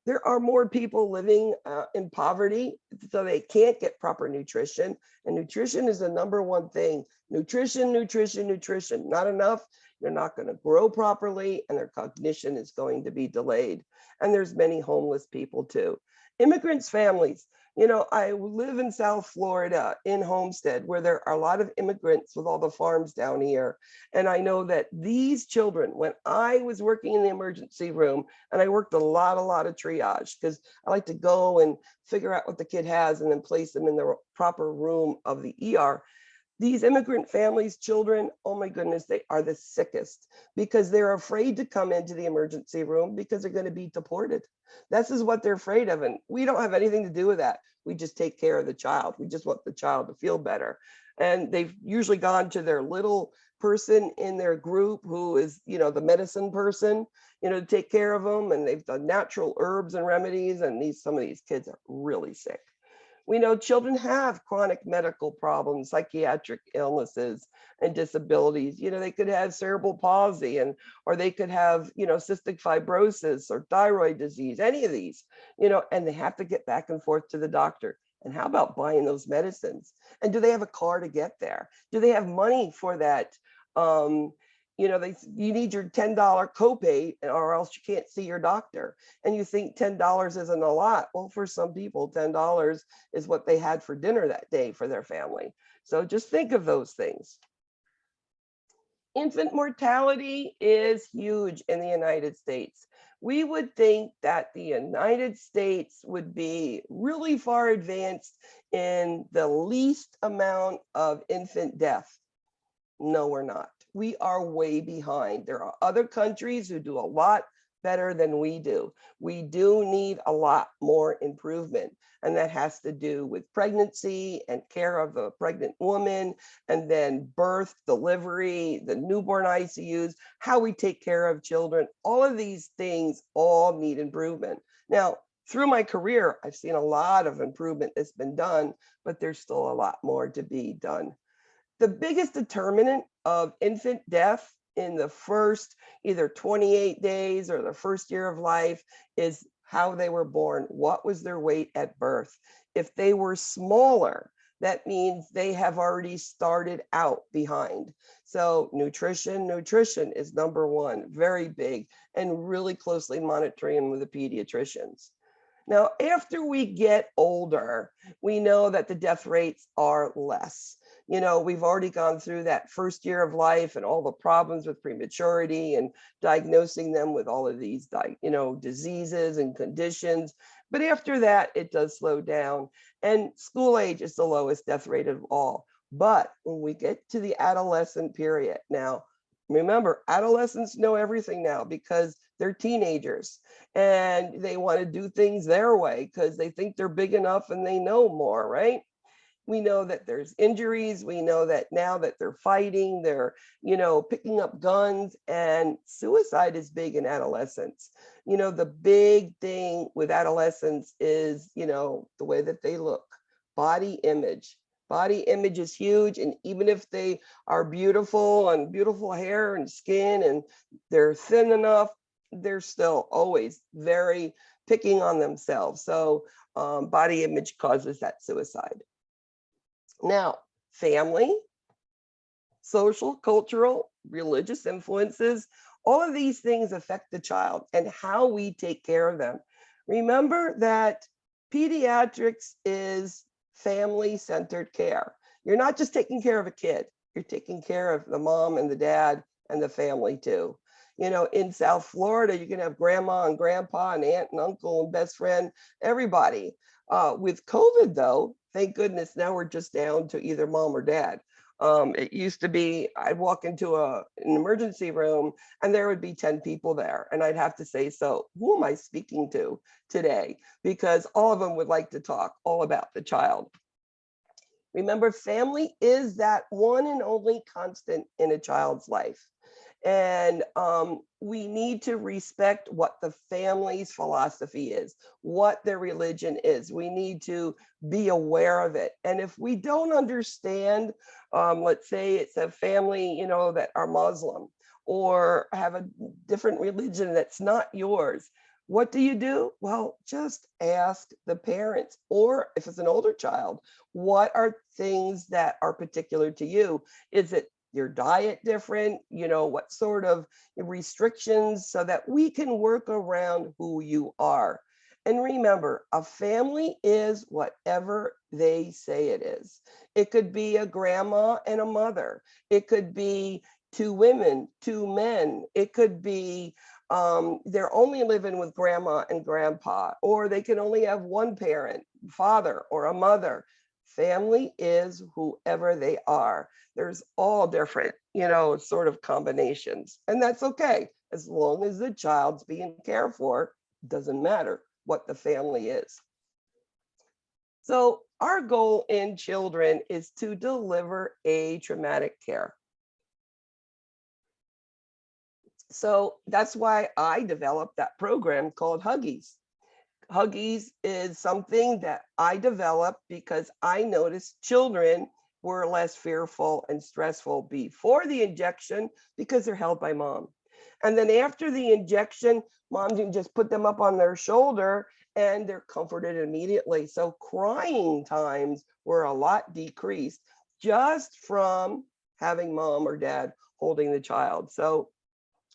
There are more people living in poverty, so they can't get proper nutrition. And nutrition is the number one thing. Nutrition, nutrition, nutrition. Not enough, they're not going to grow properly, and their cognition is going to be delayed. And there's many homeless people too. Immigrants' families. You know, I live in South Florida in Homestead, where there are a lot of immigrants with all the farms down here. And I know that these children, when I was working in the emergency room, and I worked a lot of triage, because I like to go and figure out what the kid has and then place them in the proper room of the ER. These immigrant families, children, oh my goodness, they are the sickest because they're afraid to come into the emergency room because they're going to be deported. This is what they're afraid of. And we don't have anything to do with that. We just take care of the child. We just want the child to feel better. And they've usually gone to their little person in their group who is, the medicine person, to take care of them. And they've done natural herbs and remedies. And some of these kids are really sick. We know children have chronic medical problems, psychiatric illnesses and disabilities. They could have cerebral palsy or they could have, cystic fibrosis or thyroid disease, any of these, and they have to get back and forth to the doctor. And how about buying those medicines? And do they have a car to get there? Do they have money for that? You need your $10 copay or else you can't see your doctor. And you think $10 isn't a lot. Well, for some people, $10 is what they had for dinner that day for their family. So just think of those things. Infant mortality is huge in the United States. We would think that the United States would be really far advanced in the least amount of infant death. No, we're not. We are way behind. There are other countries who do a lot better than we do. We do need a lot more improvement. And that has to do with pregnancy and care of the pregnant woman, and then birth, delivery, the newborn ICUs, how we take care of children. All of these things all need improvement. Now, through my career, I've seen a lot of improvement that's been done, but there's still a lot more to be done. The biggest determinant of infant death in the first either 28 days or the first year of life is how they were born. What was their weight at birth? If they were smaller, that means they have already started out behind. So nutrition is number one, very big, and really closely monitoring with the pediatricians. Now, after we get older, we know that the death rates are less. We've already gone through that first year of life and all the problems with prematurity and diagnosing them with all of these, diseases and conditions. But after that, it does slow down. And school age is the lowest death rate of all. But when we get to the adolescent period, now, remember, adolescents know everything now because they're teenagers and they want to do things their way because they think they're big enough and they know more, right? We know that there's injuries. We know that now that they're fighting, they're, picking up guns, and suicide is big in adolescence. The big thing with adolescents is, the way that they look, body image. Body image is huge. And even if they are beautiful and beautiful hair and skin and they're thin enough, they're still always very picking on themselves. So body image causes that suicide. Now, family, social, cultural, religious influences, all of these things affect the child and how we take care of them. Remember that pediatrics is family-centered care. You're not just taking care of a kid, you're taking care of the mom and the dad and the family too. In South Florida, you can have grandma and grandpa and aunt and uncle and best friend, everybody. With COVID though, thank goodness now we're just down to either mom or dad. It used to be, I'd walk into an emergency room and there would be 10 people there. And I'd have to say, so who am I speaking to today? Because all of them would like to talk all about the child. Remember, family is that one and only constant in a child's life. And we need to respect what the family's philosophy is, what their religion is. We need to be aware of it. And if we don't understand, let's say it's a family, that are Muslim or have a different religion that's not yours, what do? Well, just ask the parents, or if it's an older child, what are things that are particular to you? Is it your diet different? What sort of restrictions, so that we can work around who you are. And remember, a family is whatever they say it is. It could be a grandma and a mother. It could be 2 women, 2 men. It could be they're only living with grandma and grandpa, or they can only have one parent, father or a mother. Family is whoever they are. There's all different, sort of combinations. And that's okay. As long as the child's being cared for, doesn't matter what the family is. So our goal in children is to deliver atraumatic care. So that's why I developed that program called Huggies. Huggies is something that I developed because I noticed children were less fearful and stressful before the injection because they're held by mom. And then after the injection, mom can just put them up on their shoulder and they're comforted immediately. So crying times were a lot decreased just from having mom or dad holding the child. So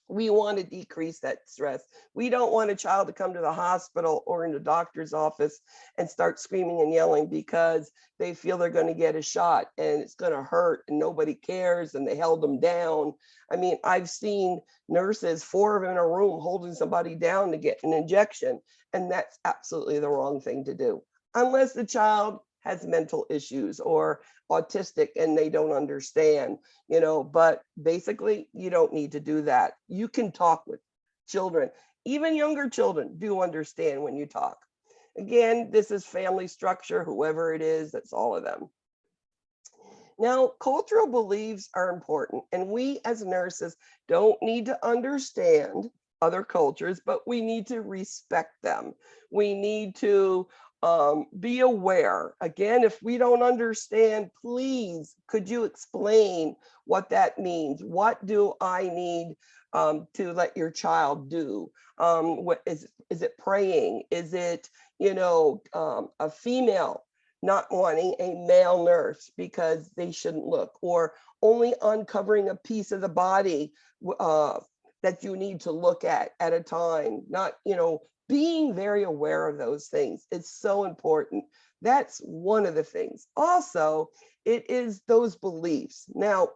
we want to decrease that stress. We don't want a child to come to the hospital or in the doctor's office and start screaming and yelling because they feel they're going to get a shot and it's going to hurt and nobody cares and they held them down. I mean, I've seen nurses, 4 of them in a room holding somebody down to get an injection, and that's absolutely the wrong thing to do unless the child has mental issues or autistic and they don't understand, but basically you don't need to do that. You can talk with children. Even younger children do understand when you talk. Again, this is family structure, whoever it is, that's all of them. Now, cultural beliefs are important, and we as nurses don't need to understand other cultures, but we need to respect them. We need to be aware. Again, if we don't understand, please, could you explain what that means? What do I need to let your child do? What is it praying? Is it, a female not wanting a male nurse because they shouldn't look, or only uncovering a piece of the body that you need to look at a time, not, being very aware of those things. It's so important. That's one of the things. Also, it is those beliefs. Now,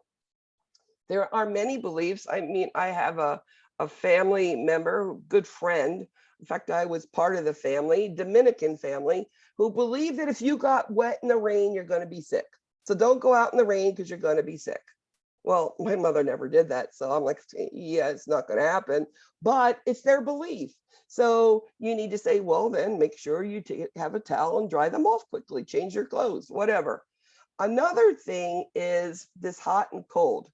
there are many beliefs. I mean, I have a family member, good friend. In fact, I was part of the family, Dominican family, who believed that if you got wet in the rain, you're going to be sick. So don't go out in the rain because you're going to be sick. Well, my mother never did that. So I'm like, yeah, it's not going to happen, but it's their belief. So you need to say, well, then make sure you have a towel and dry them off quickly, change your clothes, whatever. Another thing is this hot and cold.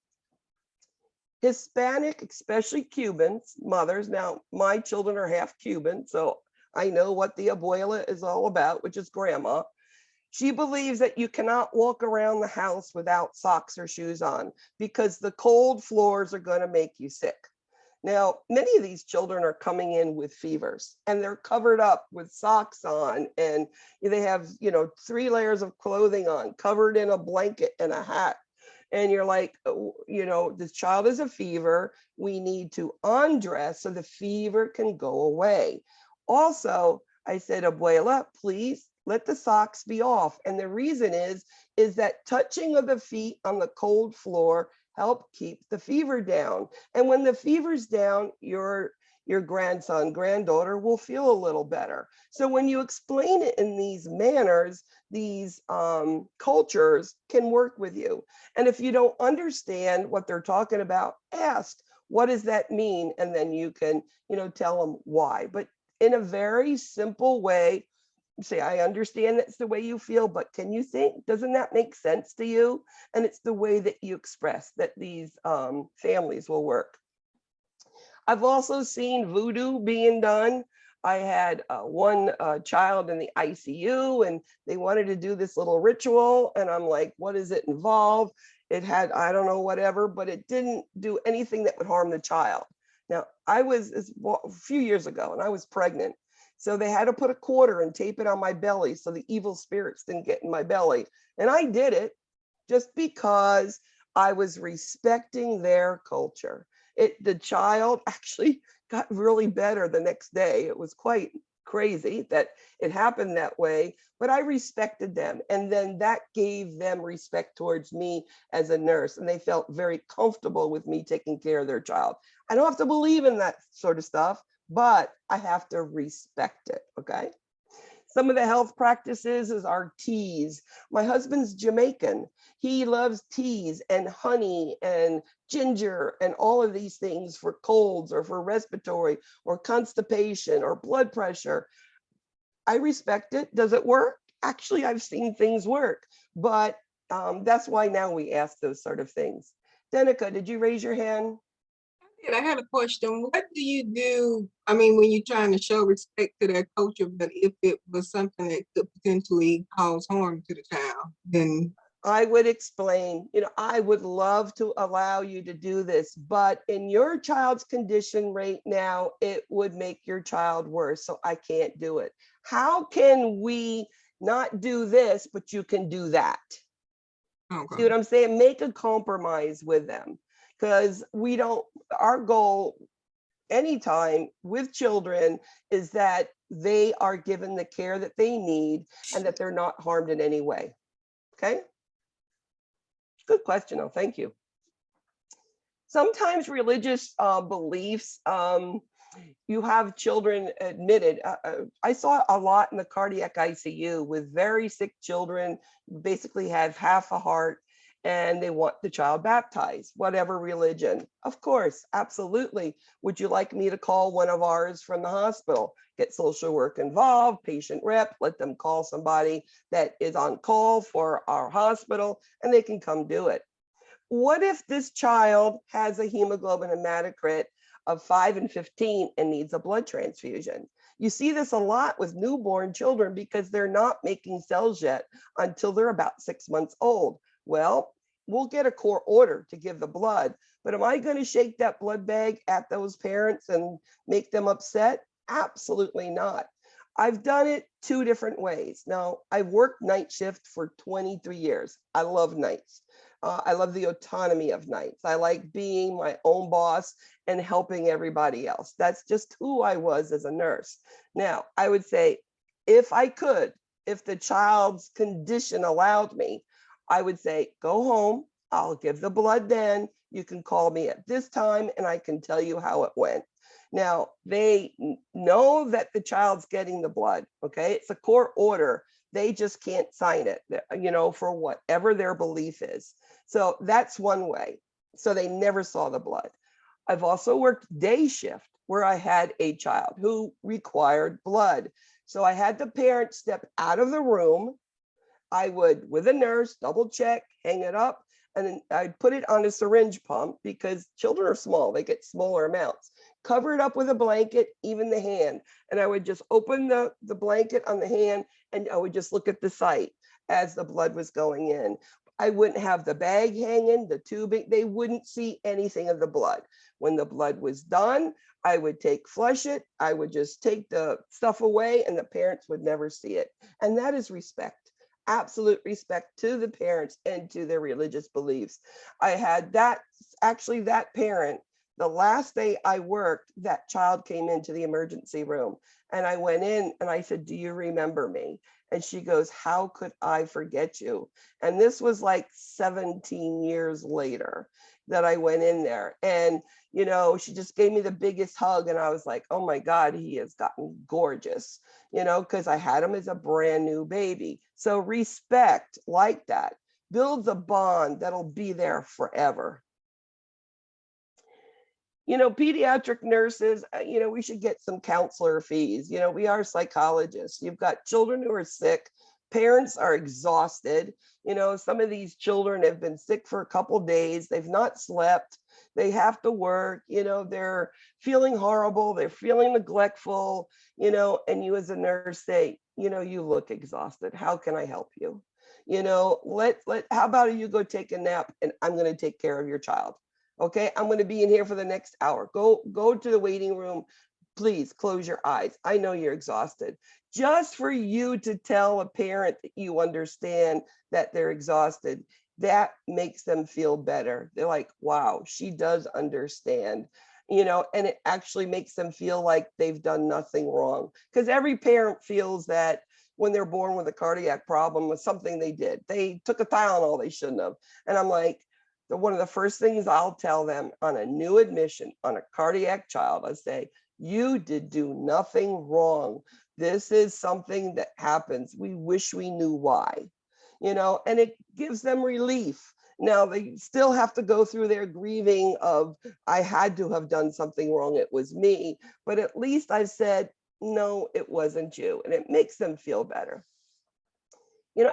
Hispanic, especially Cubans, mothers. Now, my children are half Cuban, so I know what the abuela is all about, which is grandma. She believes that you cannot walk around the house without socks or shoes on because the cold floors are going to make you sick. Now, many of these children are coming in with fevers and they're covered up with socks on, and they have, 3 layers of clothing on, covered in a blanket and a hat. And you're like, this child has a fever. We need to undress so the fever can go away. Also, I said, abuela, please let the socks be off. And the reason is that touching of the feet on the cold floor help keep the fever down. And when the fever's down, your grandson, granddaughter will feel a little better. So when you explain it in these manners, these cultures can work with you. And if you don't understand what they're talking about, ask, what does that mean? And then you can, tell them why. But in a very simple way, say, I understand that's the way you feel, but can you think, doesn't that make sense to you? And it's the way that you express that these families will work. I've also seen voodoo being done. I had one child in the ICU and they wanted to do this little ritual. And I'm like, what does it involve? It had, I don't know, whatever, but it didn't do anything that would harm the child. Now, I was a few years ago and I was pregnant. So they had to put a quarter and tape it on my belly so the evil spirits didn't get in my belly. And I did it just because I was respecting their culture. The child actually got really better the next day. It was quite crazy that it happened that way, but I respected them. And then that gave them respect towards me as a nurse. And they felt very comfortable with me taking care of their child. I don't have to believe in that sort of stuff, but I have to respect it, okay? Some of the health practices are teas. My husband's Jamaican. He loves teas and honey and ginger and all of these things for colds or for respiratory or constipation or blood pressure. I respect it. Does it work? Actually, I've seen things work, but that's why now we ask those sort of things. Danica, did you raise your hand?
And I had a question. What do you do? I mean, when you're trying to show respect to their culture, but if it was something that could potentially cause harm to the child, then
I would explain, I would love to allow you to do this, but in your child's condition right now, it would make your child worse. So I can't do it. How can we not do this, but you can do that?
okay.
See what I'm saying? Make a compromise with them, because our goal anytime with children is that they are given the care that they need and that they're not harmed in any way. Okay. Good question. Oh, thank you. Sometimes religious beliefs, you have children admitted. I saw a lot in the cardiac ICU with very sick children, basically have half a heart, and they want the child baptized, whatever religion. Of course, absolutely. Would you like me to call one of ours from the hospital? Get social work involved, patient rep, let them call somebody that is on call for our hospital, and they can come do it. What if this child has a hemoglobin hematocrit of 5 and 15 and needs a blood transfusion? You see this a lot with newborn children because they're not making cells yet until they're about 6 months old. Well, we'll get a court order to give the blood, but am I going to shake that blood bag at those parents and make them upset? Absolutely not. I've done it 2 different ways. Now, I've worked night shift for 23 years. I love nights. I love the autonomy of nights. I like being my own boss and helping everybody else. That's just who I was as a nurse. Now, I would say, if I could, if the child's condition allowed me, I would say, go home. I'll give the blood then. You can call me at this time and I can tell you how it went. Now, they know that the child's getting the blood, okay? It's a court order. They just can't sign it, for whatever their belief is. So that's one way. So they never saw the blood. I've also worked day shift where I had a child who required blood. So I had the parent step out of the room. I would, with a nurse, double check, hang it up, and then I'd put it on a syringe pump because children are small, they get smaller amounts. Cover it up with a blanket, even the hand. And I would just open the blanket on the hand and I would just look at the site as the blood was going in. I wouldn't have the bag hanging, the tubing, they wouldn't see anything of the blood. When the blood was done, I would flush it. I would just take the stuff away and the parents would never see it. And that is respect. Absolute respect to the parents and to their religious beliefs. I had that parent, the last day I worked, that child came into the emergency room and I went in and I said, do you remember me? And she goes, how could I forget you? And this was like 17 years later that I went in there. And, she just gave me the biggest hug. And I was like, oh my God, he has gotten gorgeous, because I had him as a brand new baby. So respect like that builds a bond that'll be there forever. Pediatric nurses, we should get some counselor fees. We are psychologists. You've got children who are sick. Parents are exhausted. Some of these children have been sick for a couple days. They've not slept. They have to work. They're feeling horrible. They're feeling neglectful, and you as a nurse say, you look exhausted. How can I help you? How about you go take a nap and I'm going to take care of your child. Okay, I'm going to be in here for the next hour. Go to the waiting room. Please close your eyes. I know you're exhausted. Just for you to tell a parent that you understand that they're exhausted, that makes them feel better. They're like, wow, she does understand, and it actually makes them feel like they've done nothing wrong. Because every parent feels that when they're born with a cardiac problem was something they did. They took a Tylenol they shouldn't have. And I'm like, one of the first things I'll tell them on a new admission on a cardiac child, I say, you did do nothing wrong. This is something that happens. We wish we knew why, and it gives them relief. Now they still have to go through their grieving of, I had to have done something wrong. It was me, but at least I've said, no, it wasn't you. And it makes them feel better.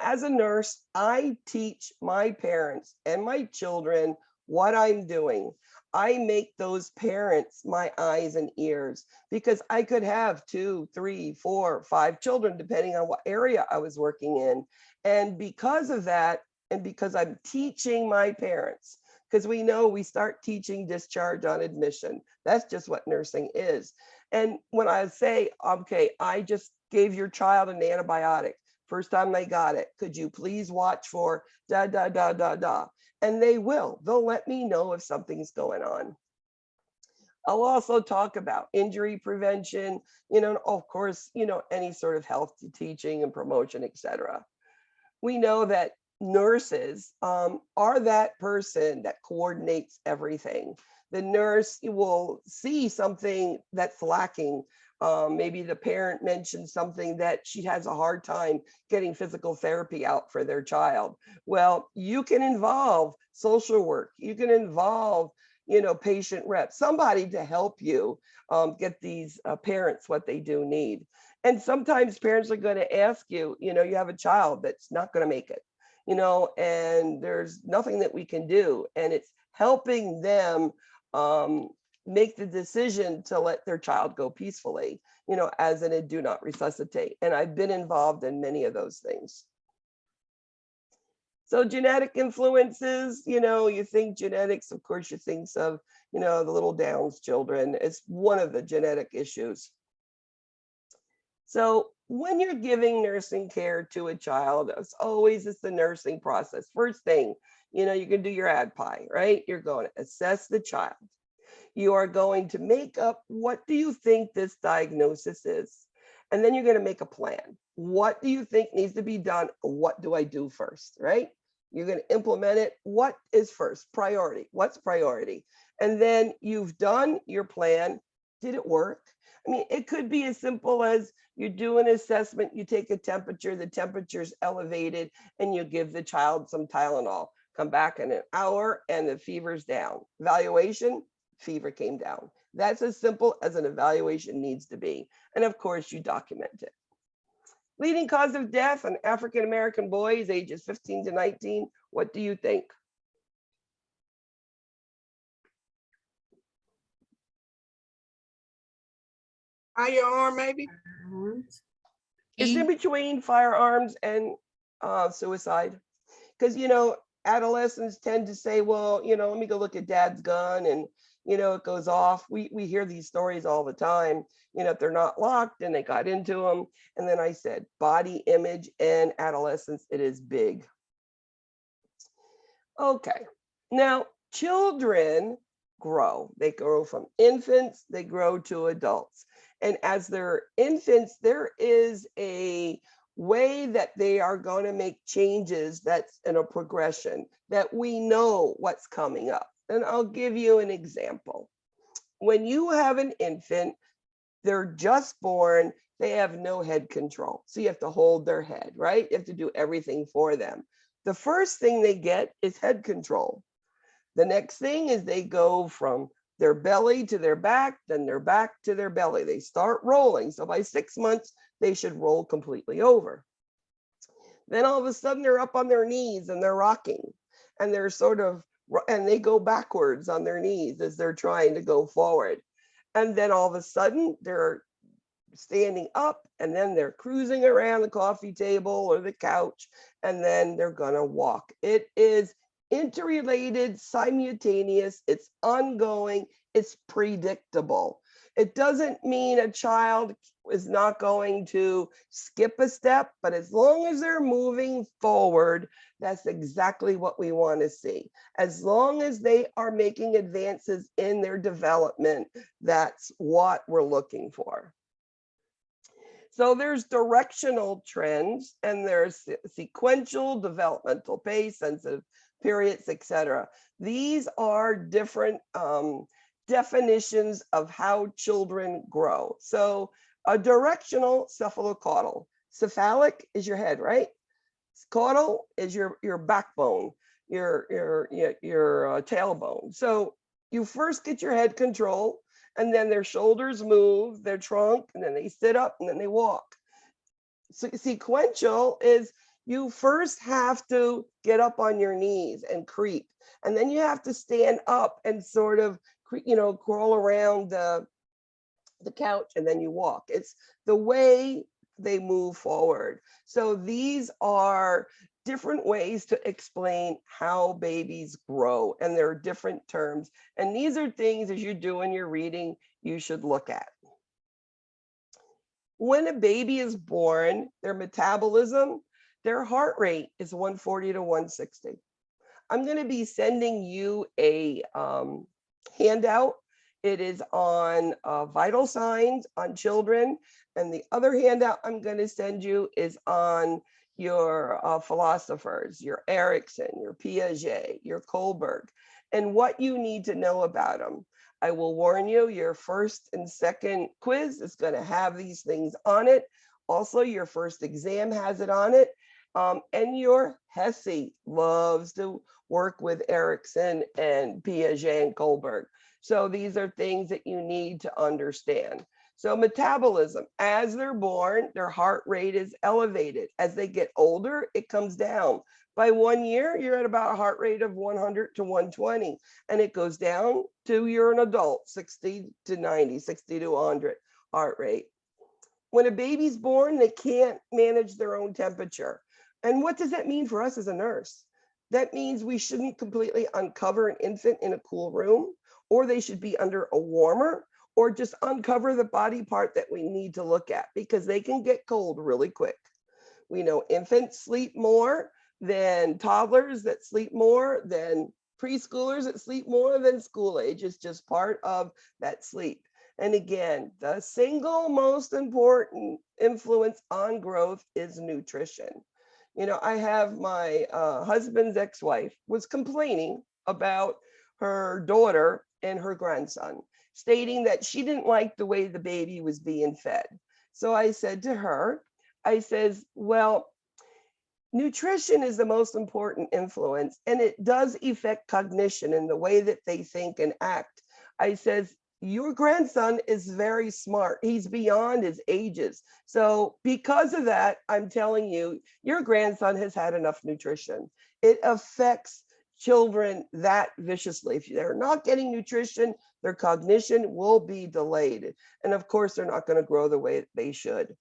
As a nurse, I teach my parents and my children what I'm doing. I make those parents my eyes and ears, because I could have 2, 3, 4, 5 children, depending on what area I was working in. And because of that, and because I'm teaching my parents, because we know we start teaching discharge on admission. That's just what nursing is. And when I say, okay, I just gave your child an antibiotic, first time they got it, could you please watch for da, da, da, da, da? And they will. They'll let me know if something's going on. I'll also talk about injury prevention, of course, any sort of health teaching and promotion, etc. We know that nurses are that person that coordinates everything. The nurse will see something that's lacking. Maybe the parent mentioned something that she has a hard time getting physical therapy out for their child. Well, you can involve social work. You can involve, patient rep, somebody to help you get these parents what they do need. And sometimes parents are going to ask you, you have a child that's not going to make it, and there's nothing that we can do. And it's helping them make the decision to let their child go peacefully, as in a do not resuscitate. And I've been involved in many of those things. So genetic influences, you think genetics, of course, you think of, the little Downs children. It's one of the genetic issues. So when you're giving nursing care to a child, it's the nursing process. First thing, you can do your ADPI, right? You're going to assess the child. You are going to make up, what do you think this diagnosis is? And then you're going to make a plan. What do you think needs to be done? What do I do first, right? You're going to implement it. What is first? Priority. What's priority? And then you've done your plan. Did it work? I mean, it could be as simple as you do an assessment, you take a temperature, the temperature's elevated, and you give the child some Tylenol. Come back in an hour and the fever's down. Evaluation, fever came down. That's as simple as an evaluation needs to be. And of course, you document it. Leading cause of death in African-American boys ages 15 to 19. What do you think?
Firearm, maybe?
It's in between firearms and suicide. Because, adolescents tend to say, well, let me go look at dad's gun, and, it goes off. We hear these stories all the time, if they're not locked and they got into them. And then I said, body image and adolescence, it is big. Okay, now children grow. They grow from infants, they grow to adults. And as they're infants, there is a way that they are going to make changes that's in a progression that we know what's coming up. And I'll give you an example. When you have an infant, they're just born, they have no head control. So you have to hold their head, right? You have to do everything for them. The first thing they get is head control. The next thing is they go from their belly to their back, then their back to their belly. They start rolling. So by 6 months, they should roll completely over. Then all of a sudden they're up on their knees and they're rocking, and they're and they go backwards on their knees as they're trying to go forward. And then all of a sudden they're standing up, and then they're cruising around the coffee table or the couch, and then they're gonna walk. It is interrelated, simultaneous, it's ongoing, it's predictable. It doesn't mean a child is not going to skip a step, but as long as they're moving forward, that's exactly what we want to see. As long as they are making advances in their development, that's what we're looking for. So there's directional trends, and there's sequential, developmental pace, sensitive periods, etc. These are different definitions of how children grow. So a directional, cephalocaudal. Cephalic is your head, right? Caudal is your backbone, your tailbone. So you first get your head control, and then their shoulders move, their trunk, and then they sit up, and then they walk. So sequential is You first have to get up on your knees and creep, and then you have to stand up and sort of, crawl around the couch, and then you walk. It's the way they move forward. So these are different ways to explain how babies grow, and there are different terms. And these are things, as you're doing your reading, you should look at. When a baby is born, their metabolism, their heart rate is 140 to 160. I'm going to be sending you a handout. It is on vital signs on children. And the other handout I'm going to send you is on your philosophers, your Erikson, your Piaget, your Kohlberg, and what you need to know about them. I will warn you, your first and second quiz is going to have these things on it. Also, your first exam has it on it. And your HESI loves to work with Erikson and Piaget and Kohlberg. So these are things that you need to understand. So metabolism, as they're born, their heart rate is elevated. As they get older, it comes down. By 1 year, you're at about a heart rate of 100 to 120, and it goes down to you're an adult, 60 to 90, 60 to 100 heart rate. When a baby's born, they can't manage their own temperature. And what does that mean for us as a nurse? That means we shouldn't completely uncover an infant in a cool room, or they should be under a warmer, or just uncover the body part that we need to look at, because they can get cold really quick. We know infants sleep more than toddlers, that sleep more than preschoolers, that sleep more than school age. It's just part of that sleep. And again, the single most important influence on growth is nutrition. I have my husband's ex-wife was complaining about her daughter and her grandson, stating that she didn't like the way the baby was being fed. So I said to her, I says, well, nutrition is the most important influence, and it does affect cognition and the way that they think and act. I says, your grandson is very smart. He's beyond his ages. So because of that, I'm telling you, your grandson has had enough nutrition. It affects children that viciously. If they're not getting nutrition, their cognition will be delayed. And of course, they're not going to grow the way they should.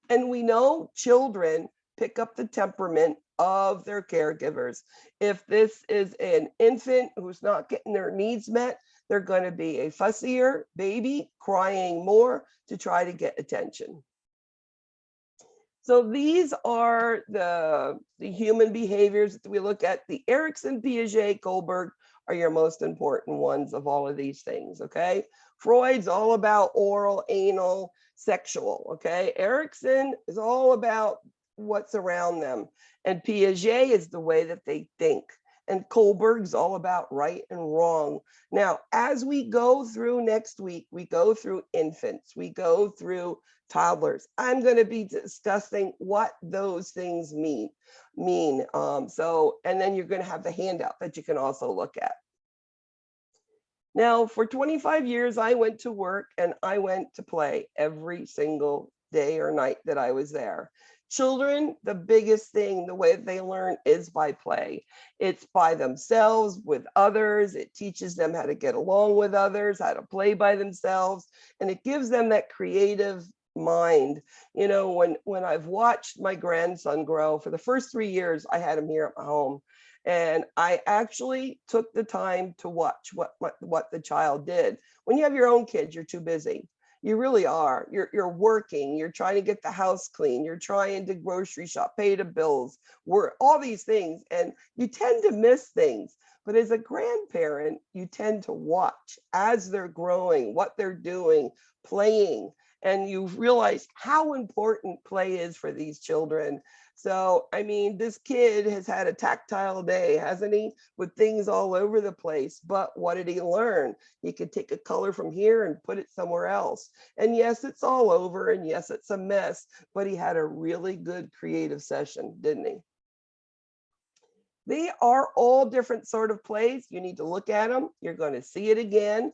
And we know children pick up the temperament of their caregivers. If this is an infant who's not getting their needs met, they're going to be a fussier baby, crying more to try to get attention. So these are the human behaviors that we look at. The Erikson, Piaget, Kohlberg are your most important ones of all of these things, okay? Freud's all about oral, anal, sexual, okay? Erikson is all about what's around them. And Piaget is the way that they think. And Kohlberg's all about right and wrong. Now, as we go through next week, we go through infants, we go through toddlers. I'm going to be discussing what those things mean. And then you're going to have the handout that you can also look at. Now, for 25 years, I went to work and I went to play every single day or night that I was there. Children, the biggest thing, the way they learn is by play. It's by themselves, with others. It teaches them how to get along with others, how to play by themselves, and it gives them that creative mind. When I've watched my grandson grow, for the first 3 years, I had him here at my home. And I actually took the time to watch what the child did. When you have your own kids, you're too busy. You really are. You're working, you're trying to get the house clean, you're trying to grocery shop, pay the bills, work, all these things. And you tend to miss things. But as a grandparent, you tend to watch as they're growing, what they're doing, playing. And you realize how important play is for these children. So, I mean, this kid has had a tactile day, hasn't he? With things all over the place. But what did he learn? He could take a color from here and put it somewhere else. And yes, it's all over. And yes, it's a mess. But he had a really good creative session, didn't he? They are all different sort of plays. You need to look at them. You're going to see it again.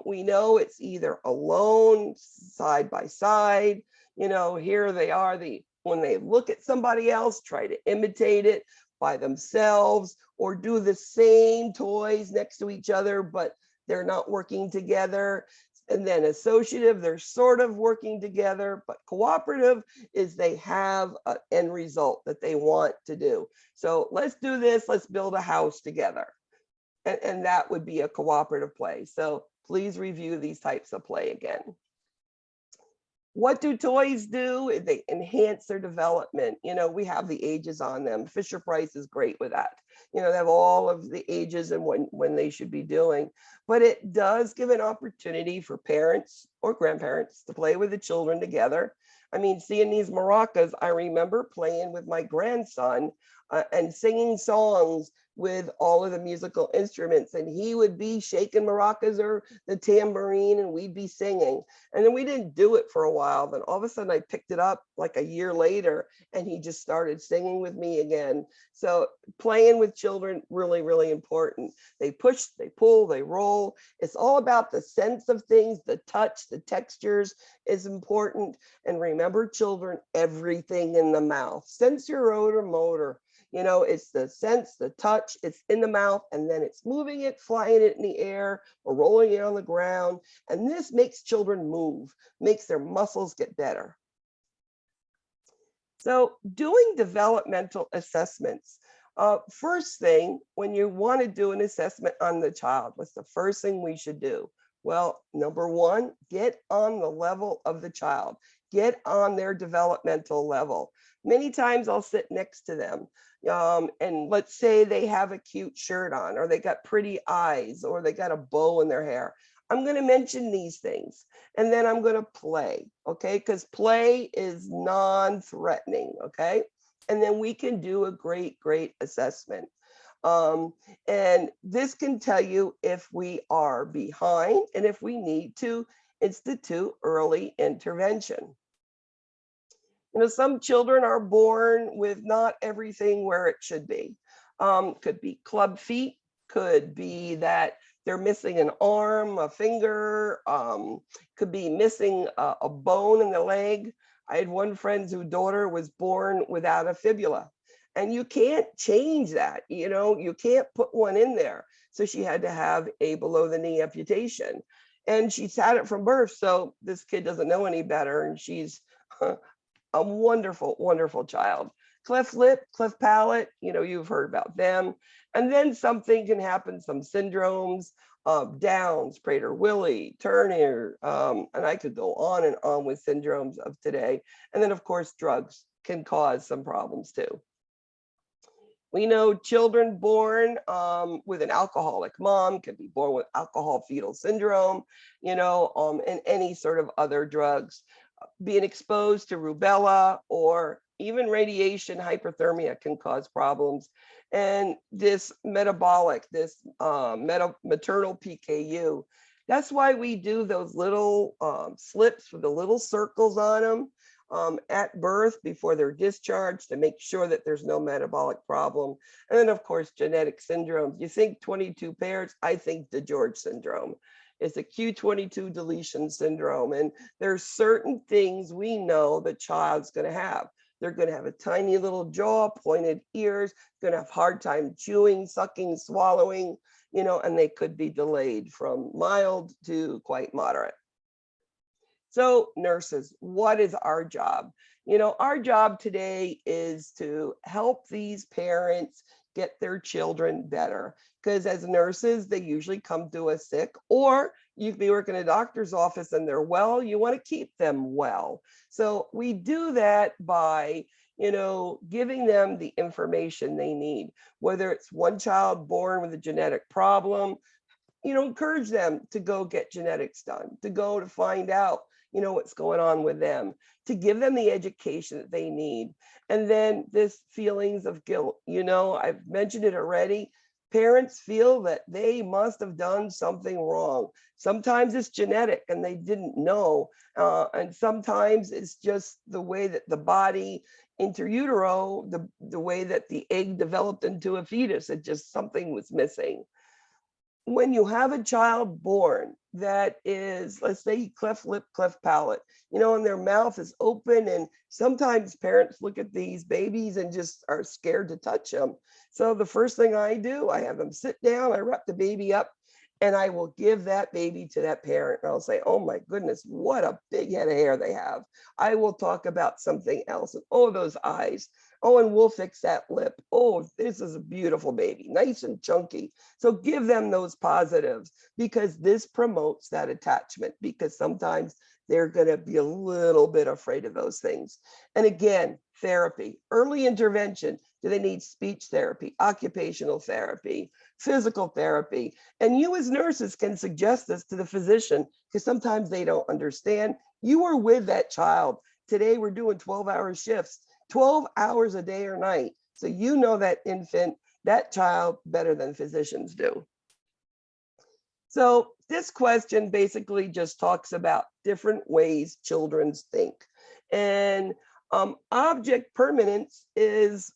We know it's either alone, side by side. Here they are, the when they look at somebody else, try to imitate it by themselves, or do the same toys next to each other, but they're not working together. And then associative, they're sort of working together, but cooperative is they have an end result that they want to do. So let's do this, let's build a house together. And that would be a cooperative play. So please review these types of play again. What do toys do? They enhance their development. You know, we have the ages on them. Fisher-Price is great with that. You know, they have all of the ages and when they should be doing. But it does give an opportunity for parents or grandparents to play with the children together. I mean, seeing these maracas, I remember playing with my grandson and singing songs with all of the musical instruments, and he would be shaking maracas or the tambourine and we'd be singing. And then we didn't do it for a while, then all of a sudden I picked it up like a year later and he just started singing with me again. So playing with children, really, really important. They push, they pull, they roll. It's all about the sense of things, the touch, the textures is important. And remember, children, everything in the mouth, sensory motor. You know, it's the sense, the touch, it's in the mouth, and then it's moving it, flying it in the air, or rolling it on the ground. And this makes children move, makes their muscles get better. So doing developmental assessments. First thing, when you want to do an assessment on the child, what's the first thing we should do? Well, number one, get on the level of the child. Get on their developmental level. Many times I'll sit next to them and let's say they have a cute shirt on, or they got pretty eyes, or they got a bow in their hair. I'm going to mention these things and then I'm going to play, okay? Because play is non-threatening, okay? And then we can do a great assessment. And this can tell you if we are behind and if we need to institute early intervention. You know, some children are born with not everything where it should be. Could be club feet, could be that they're missing an arm, a finger, could be missing a bone in the leg. I had one friend whose daughter was born without a fibula, and you can't change that. You know, you can't put one in there. So she had to have a below the knee amputation, and she's had it from birth. So this kid doesn't know any better, and she's a wonderful child. Cleft lip, cleft palate, you know, you've heard about them. And then something can happen, some syndromes, Downs, Prader-Willi, Turner, and I could go on and on with syndromes of today. And then of course, drugs can cause some problems too. We know children born with an alcoholic mom can be born with alcohol fetal syndrome, you know, and any sort of other drugs. Being exposed to rubella or even radiation, hyperthermia can cause problems. And this metabolic, this maternal PKU, that's why we do those little slips with the little circles on them at birth before they're discharged to make sure that there's no metabolic problem. And then of course, genetic syndromes. You think 22 pairs, I think DeGeorge syndrome. It's a Q22 deletion syndrome. And there's certain things we know the child's going to have. They're going to have a tiny little jaw, pointed ears, going to have hard time chewing, sucking, swallowing, you know, and they could be delayed from mild to quite moderate. So nurses, what is our job? You know, our job today is to help these parents get their children better. Because as nurses, they usually come to us sick, or you could be working in a doctor's office and they're well, you want to keep them well. So we do that by, you know, giving them the information they need, whether it's one child born with a genetic problem, you know, encourage them to go get genetics done, to go to find out, you know, what's going on with them, to give them the education that they need. And then this feelings of guilt, you know, I've mentioned it already. Parents feel that they must have done something wrong. Sometimes it's genetic and they didn't know. And sometimes it's just the way that the body intrautero, the way that the egg developed into a fetus, it just something was missing. When you have a child born that is, let's say, cleft lip, cleft palate, and their mouth is open, and sometimes parents look at these babies and just are scared to touch them. So the first thing I do, I have them sit down, I wrap the baby up, and I will give that baby to that parent. And I'll say, oh my goodness, what a big head of hair they have. I will talk about something else. And oh, those eyes. Oh, and we'll fix that lip. Oh, this is a beautiful baby, nice and chunky. So give them those positives, because this promotes that attachment, because sometimes they're going to be a little bit afraid of those things. And again, therapy, early intervention. Do they need speech therapy, occupational therapy, physical therapy? And you as nurses can suggest this to the physician, because sometimes they don't understand. You were with that child. Today we're doing 12-hour shifts, 12 hours a day or night. So you know that infant, that child better than physicians do. So this question basically just talks about different ways children think. And object permanence is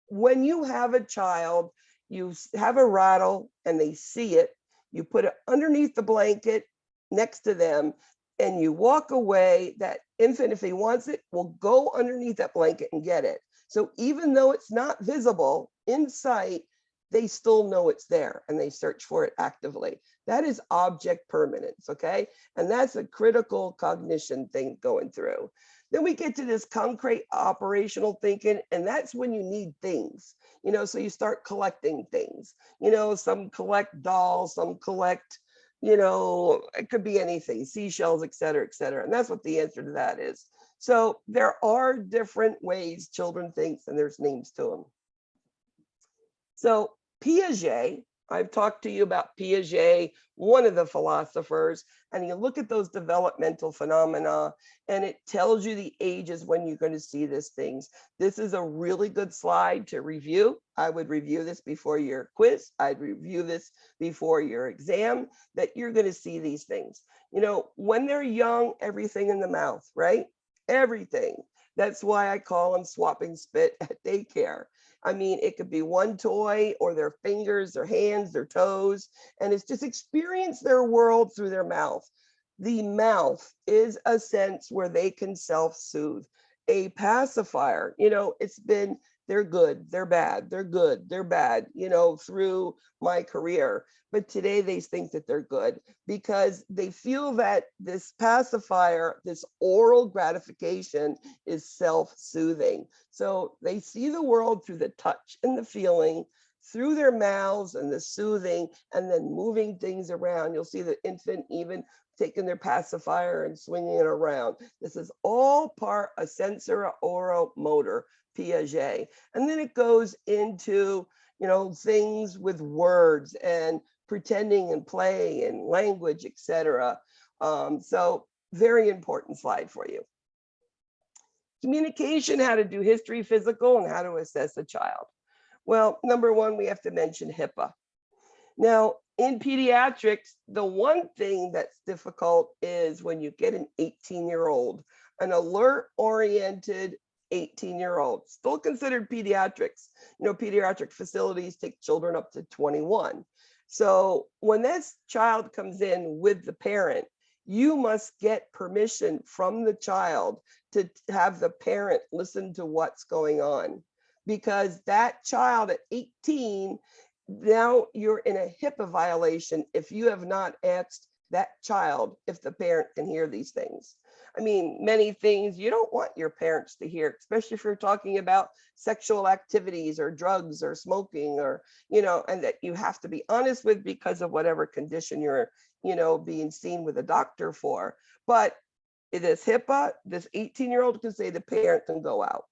when you have a child, you have a rattle and they see it, you put it underneath the blanket next to them, and you walk away, that infant, if he wants it, will go underneath that blanket and get it. So even though it's not visible in sight, they still know it's there and they search for it actively. That is object permanence, okay? And that's a critical cognition thing going through. Then we get to this concrete operational thinking, and that's when you need things, so you start collecting things. Some collect dolls, some collect, it could be anything, seashells, et cetera, et cetera. And that's what the answer to that is. So there are different ways children think, and there's names to them. So Piaget, I've talked to you about Piaget, one of the philosophers, and you look at those developmental phenomena, and it tells you the ages when you're going to see these things. This is a really good slide to review. I would review this before your quiz. I'd review this before your exam, that you're going to see these things. When they're young, everything in the mouth, right? Everything. That's why I call them swapping spit at daycare. I mean, it could be one toy or their fingers, their hands, their toes, and it's just experience their world through their mouth. The mouth is a sense where they can self-soothe. A pacifier, they're good, they're bad, they're good, they're bad, through my career. But today they think that they're good because they feel that this pacifier, this oral gratification, is self-soothing. So they see the world through the touch and the feeling, through their mouths and the soothing, and then moving things around. You'll see the infant even taking their pacifier and swinging it around. This is all part of sensor oral motor, Piaget. And then it goes into, things with words and pretending and play and language, etc. So very important slide for you. Communication, how to do history, physical, and how to assess a child. Well, number one, we have to mention HIPAA. Now, in pediatrics, the one thing that's difficult is when you get an 18-year-old, an alert-oriented 18-year-old, still considered pediatrics. Pediatric facilities take children up to 21. So when this child comes in with the parent, you must get permission from the child to have the parent listen to what's going on, because that child at 18, now you're in a HIPAA violation if you have not asked that child if the parent can hear these things. I mean, many things you don't want your parents to hear, especially if you're talking about sexual activities or drugs or smoking, or, and that you have to be honest with because of whatever condition you're, being seen with a doctor for. But it is HIPAA, this 18-year-old can say the parent can go out.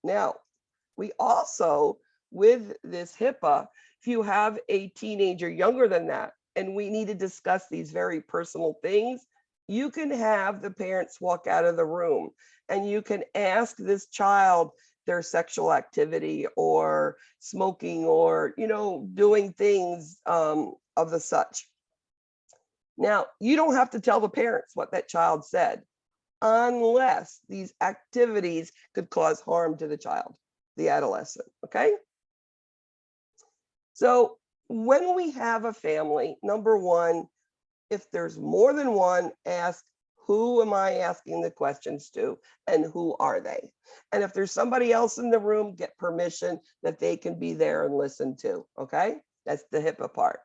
Now, we also, with this HIPAA, if you have a teenager younger than that, and we need to discuss these very personal things, you can have the parents walk out of the room and you can ask this child their sexual activity or smoking or, doing things of the such. Now, you don't have to tell the parents what that child said unless these activities could cause harm to the child, the adolescent, okay? So when we have a family, number one, If there's more than one, ask, who am I asking the questions to and who are they? And if there's somebody else in the room, get permission that they can be there and listen to, okay? That's the HIPAA part.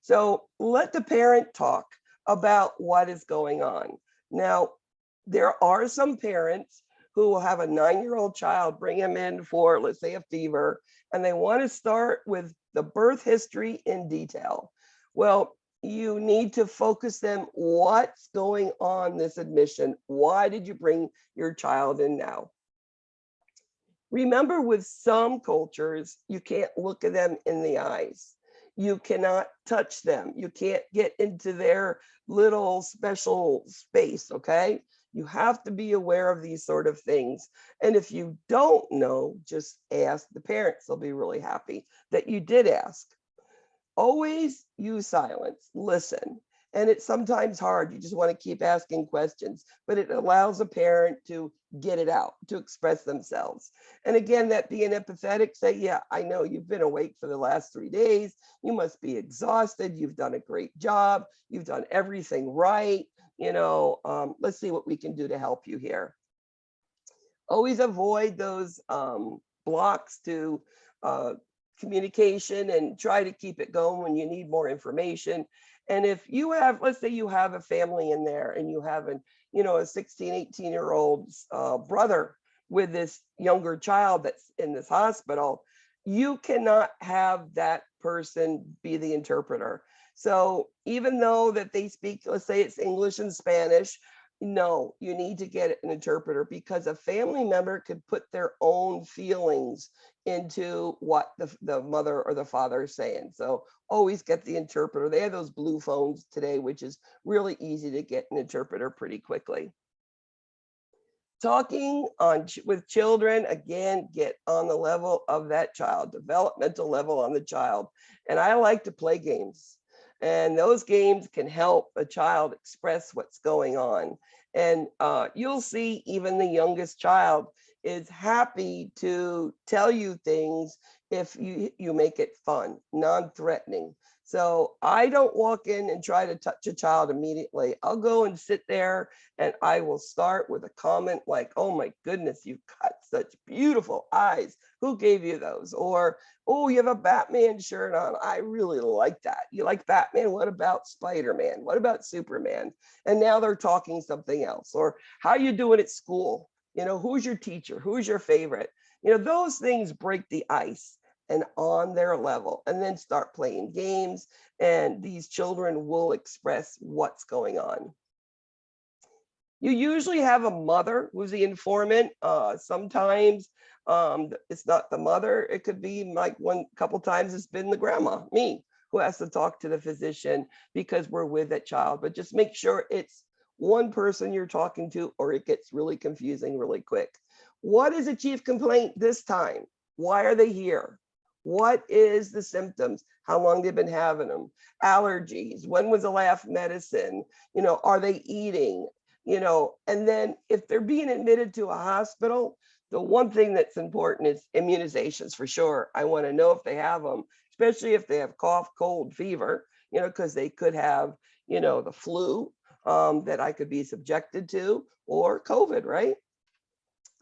So let the parent talk about what is going on. Now, there are some parents who will have a 9-year-old child, bring him in for, let's say, a fever, and they want to start with the birth history in detail. Well, you need to focus them, what's going on this admission? Why did you bring your child in now? Remember, with some cultures, you can't look at them in the eyes. You cannot touch them. You can't get into their little special space, okay? You have to be aware of these sort of things. And if you don't know, just ask the parents. They'll be really happy that you did ask. Always use silence, listen. And it's sometimes hard. You just want to keep asking questions, but it allows a parent to get it out, to express themselves. And again, that being empathetic, say, yeah, I know you've been awake for the last 3 days. You must be exhausted. You've done a great job. You've done everything right. Let's see what we can do to help you here. Always avoid those blocks to communication and try to keep it going when you need more information. And if you have, let's say you have a family in there and you have a 16, 18-year-old brother with this younger child that's in this hospital, you cannot have that person be the interpreter. So even though that they speak, let's say it's English and Spanish, no, you need to get an interpreter, because a family member could put their own feelings into what the mother or the father is saying. So always get the interpreter. They have those blue phones today, which is really easy to get an interpreter pretty quickly. Talking with children, again, get on the level of that child, developmental level on the child. And I like to play games. And those games can help a child express what's going on. And you'll see even the youngest child is happy to tell you things if you make it fun, non-threatening. So I don't walk in and try to touch a child immediately. I'll go and sit there and I will start with a comment like, oh my goodness, you've got such beautiful eyes. Who gave you those? Or, oh, you have a Batman shirt on. I really like that. You like Batman? What about Spider-Man? What about Superman? And now they're talking something else. Or how you doing at school? Who's your teacher? Who's your favorite? Those things break the ice and on their level, and then start playing games, and these children will express what's going on. You usually have a mother who's the informant. Sometimes it's not the mother. It could be like couple times it's been the grandma, me, who has to talk to the physician because we're with that child. But just make sure it's one person you're talking to, or it gets really confusing really quick. What is a chief complaint this time? Why are they here? What is the symptoms? How long they've been having them? Allergies? When was the last medicine? Are they eating? And then if they're being admitted to a hospital, the one thing that's important is immunizations for sure. I want to know if they have them, especially if they have cough, cold, fever, because they could have, the flu that I could be subjected to, or COVID, right?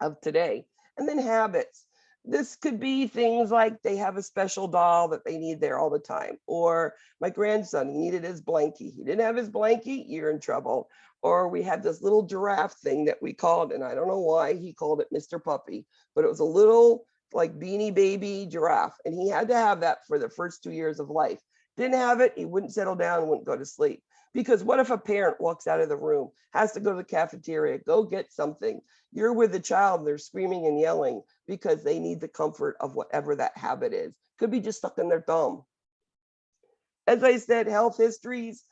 Of today. And then habits. This could be things like they have a special doll that they need there all the time. Or my grandson, he needed his blankie. He didn't have his blankie, you're in trouble. Or we had this little giraffe thing that we called, and I don't know why he called it Mr. Puppy, but it was a little like Beanie Baby giraffe. And he had to have that for the first 2 years of life. Didn't have it, he wouldn't settle down and wouldn't go to sleep. Because what if a parent walks out of the room, has to go to the cafeteria, go get something? You're with the child, they're screaming and yelling because they need the comfort of whatever that habit is. Could be just stuck in their thumb. As I said, health histories,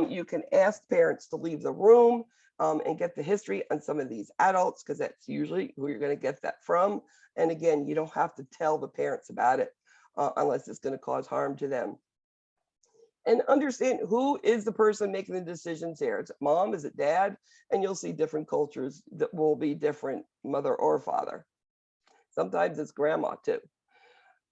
you can ask parents to leave the room and get the history on some of these adults, because that's usually who you're going to get that from. And again, you don't have to tell the parents about it unless it's going to cause harm to them. And understand who is the person making the decisions here. Is it mom? Is it dad? And you'll see different cultures that will be different, mother or father. Sometimes it's grandma too.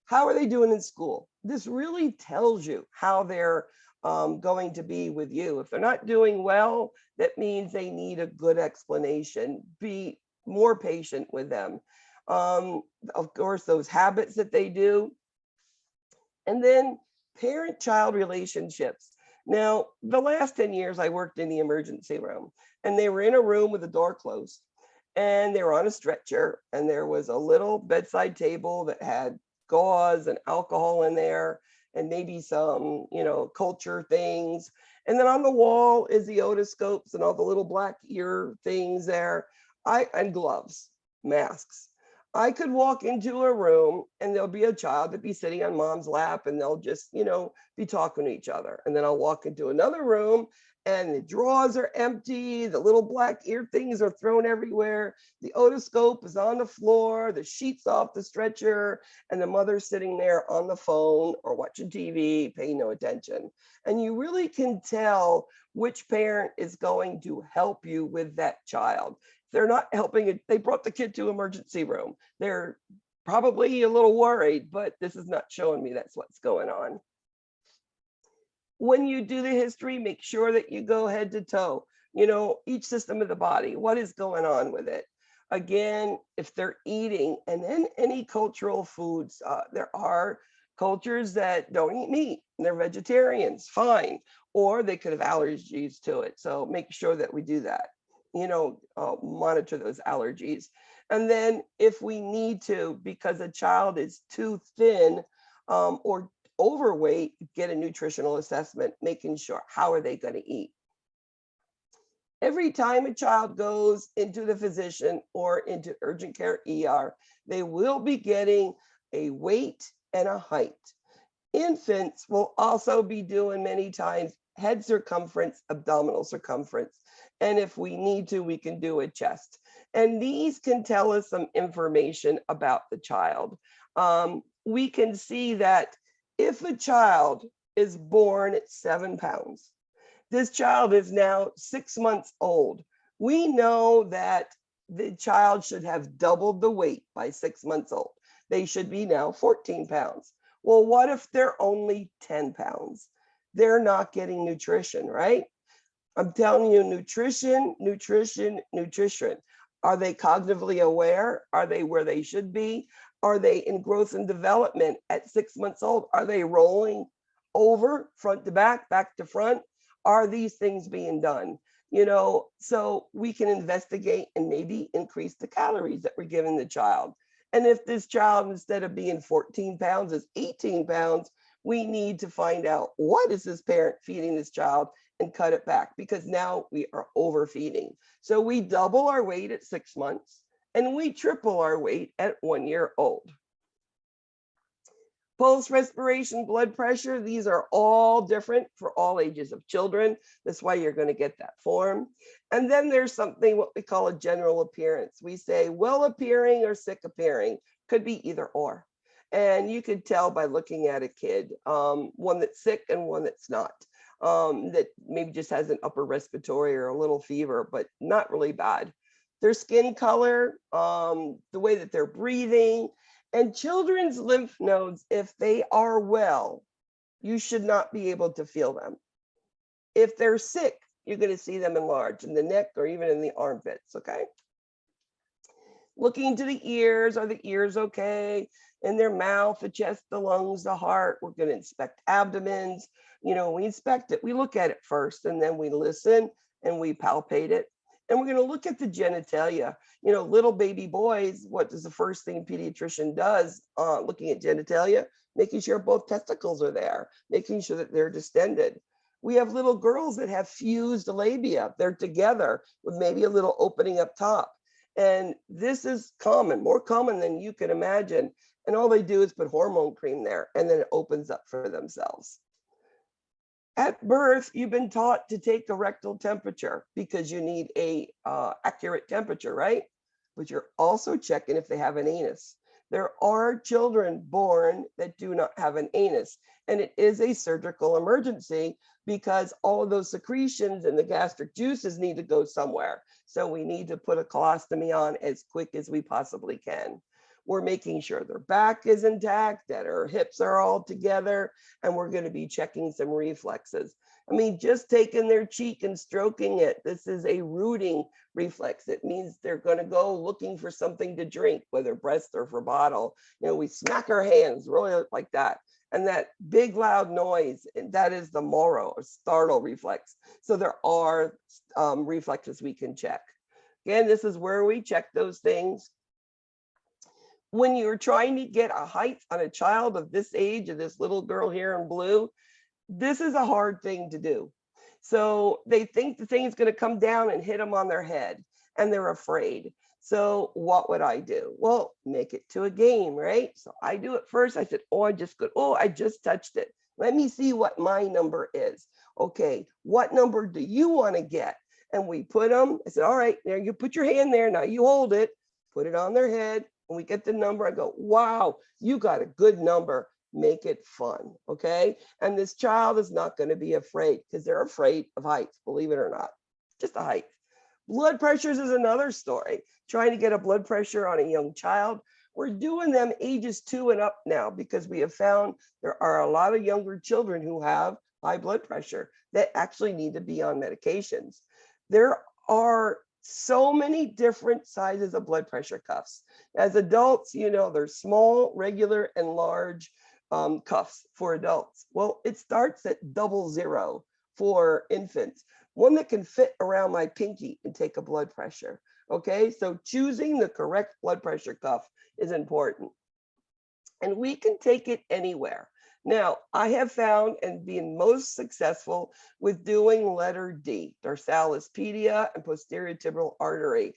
How are they doing in school? This really tells you how their going to be with you. If they're not doing well, that means they need a good explanation. Be more patient with them. Of course, those habits that they do. And then parent-child relationships. Now, the last 10 years I worked in the emergency room, and they were in a room with the door closed, and they were on a stretcher, and there was a little bedside table that had gauze and alcohol in there, and maybe some, culture things. And then on the wall is the otoscopes and all the little black ear things there, and gloves, masks. I could walk into a room and there'll be a child that be sitting on mom's lap and they'll just, be talking to each other. And then I'll walk into another room and the drawers are empty. The little black ear things are thrown everywhere. The otoscope is on the floor, the sheets off the stretcher, and the mother's sitting there on the phone or watching TV, paying no attention. And you really can tell which parent is going to help you with that child. They're not helping it. They brought the kid to emergency room. They're probably a little worried, but this is not showing me that's what's going on. When you do the history, make sure that you go head to toe, each system of the body, what is going on with it? Again, if they're eating, and then any cultural foods, there are cultures that don't eat meat, and they're vegetarians, fine, or they could have allergies to it. So make sure that we do that. Monitor those allergies. And then if we need to, because a child is too thin or overweight, get a nutritional assessment, making sure how are they going to eat. Every time a child goes into the physician or into urgent care ER, they will be getting a weight and a height. Infants will also be doing many times head circumference, abdominal circumference. And if we need to, we can do a chest. And these can tell us some information about the child. We can see that if a child is born at 7 pounds, this child is now 6 months old. We know that the child should have doubled the weight by 6 months old. They should be now 14 pounds. Well, what if they're only 10 pounds? They're not getting nutrition, right? I'm telling you, nutrition, nutrition, nutrition. Are they cognitively aware? Are they where they should be? Are they in growth and development at 6 months old? Are they rolling over front to back to front? Are these things being done? So we can investigate and maybe increase the calories that we're giving the child. And if this child, instead of being 14 pounds, is 18 pounds, we need to find out what is this parent feeding this child and cut it back, because now we are overfeeding. So we double our weight at 6 months and we triple our weight at 1 year old. Pulse, respiration, blood pressure, these are all different for all ages of children. That's why you're going to get that form. And then there's something what we call a general appearance. We say well appearing or sick appearing, could be either or. And you could tell by looking at a kid, one that's sick and one that's not, that maybe just has an upper respiratory or a little fever, but not really bad. Their skin color, the way that they're breathing, and children's lymph nodes, if they are well, you should not be able to feel them. If they're sick, you're going to see them enlarged in the neck or even in the armpits, okay? Looking to the ears, are the ears okay? In their mouth, the chest, the lungs, the heart. We're going to inspect abdomens. We inspect it. We look at it first, and then we listen and we palpate it. And we're going to look at the genitalia. Little baby boys, what is the first thing a pediatrician does looking at genitalia? Making sure both testicles are there, making sure that they're distended. We have little girls that have fused labia. They're together with maybe a little opening up top. And this is common, more common than you can imagine. And all they do is put hormone cream there, and then it opens up for themselves. At birth, you've been taught to take a rectal temperature because you need a accurate temperature, right? But you're also checking if they have an anus. There are children born that do not have an anus, and it is a surgical emergency because all of those secretions and the gastric juices need to go somewhere. So we need to put a colostomy on as quick as we possibly can. We're making sure their back is intact, that our hips are all together, and we're going to be checking some reflexes. I mean, just taking their cheek and stroking it, this is a rooting reflex. It means they're going to go looking for something to drink, whether breast or for bottle. You know, we smack our hands really like that. And that big loud noise, that is the moro or startle reflex. So there are reflexes we can check. Again, this is where we check those things. When you're trying to get a height on a child of this age, of this little girl here in blue, this is a hard thing to do. So they think the thing is going to come down and hit them on their head, and they're afraid. So what would I do? Well, make it to a game, right? So I do it first. I said, oh, I just touched it. Let me see what my number is. Okay, what number do you want to get? And we put them, I said, all right, now you put your hand there. Now you hold it, put it on their head, and we get the number. I go, wow, you got a good number. Make it fun, okay? And this child is not going to be afraid, because they're afraid of heights, believe it or not, just a height. Blood pressures is another story. Trying to get a blood pressure on a young child. We're doing them ages 2 and up now, because we have found there are a lot of younger children who have high blood pressure that actually need to be on medications. There are so many different sizes of blood pressure cuffs. As adults, you know, there's small, regular, and large cuffs for adults. Well, it starts at 00 for infants, one that can fit around my pinky and take a blood pressure. Okay, so choosing the correct blood pressure cuff is important. And we can take it anywhere. Now, I have found and been most successful with doing letter D, dorsalis pedia and posterior tibial artery.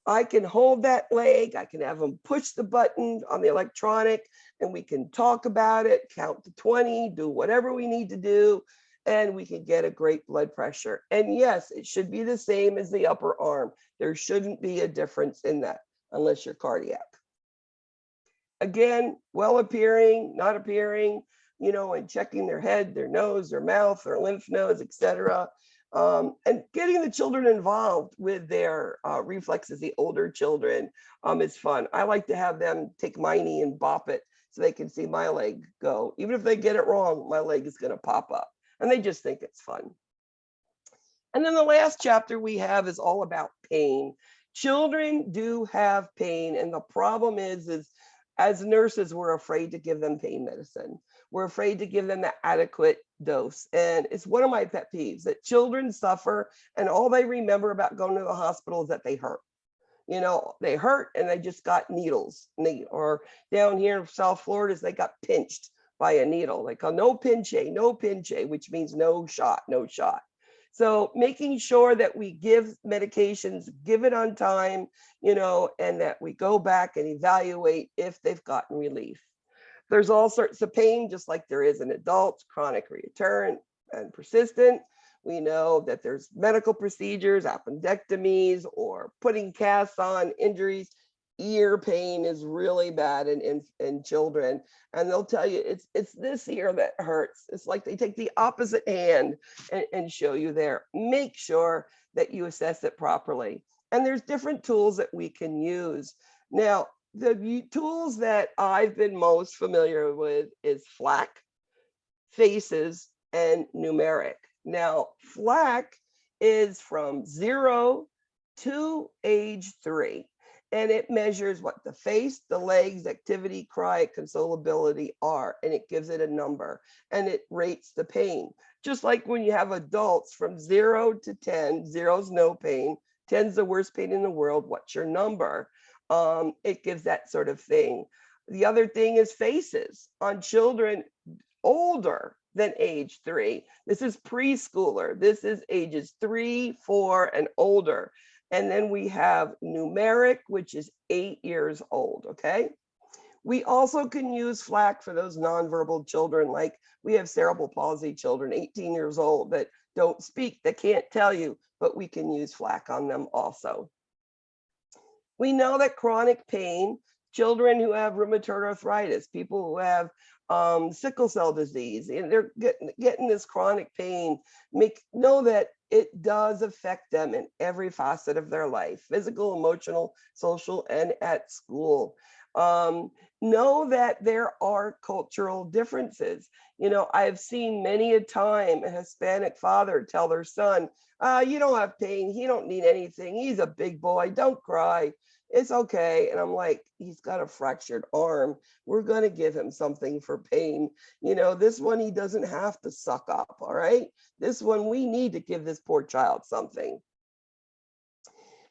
I can hold that leg, I can have them push the button on the electronic, and we can talk about it, count to 20, do whatever we need to do, and we can get a great blood pressure. And yes, it should be the same as the upper arm. There shouldn't be a difference in that unless you're cardiac. Again, well appearing, not appearing, you know, and checking their head, their nose, their mouth, their lymph nodes, etc. And getting the children involved with their reflexes, the older children, is fun. I like to have them take my knee and bop it so they can see my leg go. Even if they get it wrong, my leg is going to pop up. And they just think it's fun. And then the last chapter we have is all about pain. Children do have pain. And the problem is as nurses, we're afraid to give them pain medicine. We're afraid to give them the adequate dose. And it's one of my pet peeves that children suffer and all they remember about going to the hospital is that they hurt. You know, they hurt and they just got needles. Or down here in South Florida, they got pinched by a needle. They call no pinche, which means no shot, no shot. So making sure that we give medications, give it on time, you know, and that we go back and evaluate if they've gotten relief. There's all sorts of pain, just like there is in adults, chronic, recurrent, and persistent. We know that there's medical procedures, appendectomies, or putting casts on injuries. Ear pain is really bad in children. And they'll tell you it's this ear that hurts. It's like they take the opposite hand and show you there. Make sure that you assess it properly. And there's different tools that we can use. Now, the tools that I've been most familiar with is FLAC, FACES, and numeric. Now, FLAC is from 0 to age 3. And it measures what the face, the legs, activity, cry, consolability are, and it gives it a number, and it rates the pain. Just like when you have adults from 0 to 10, 0's no pain, 10's the worst pain in the world, what's your number? It gives that sort of thing. The other thing is faces on children older than age 3. This is preschooler. This is ages 3, 4, and older. And then we have numeric, which is 8 years old, okay? We also can use FLAC for those nonverbal children, like we have cerebral palsy children, 18 years old, that don't speak, that can't tell you, but we can use FLAC on them also. We know that chronic pain, children who have rheumatoid arthritis, people who have sickle cell disease, and they're getting this chronic pain, know that it does affect them in every facet of their life, physical, emotional, social, and at school. Know that there are cultural differences. You know, I've seen many a time a Hispanic father tell their son, you don't have pain, he don't need anything, he's a big boy, don't cry, it's okay. And I'm like, he's got a fractured arm, we're going to give him something for pain. You know, this one he doesn't have to suck up, all right? This one we need to give this poor child something.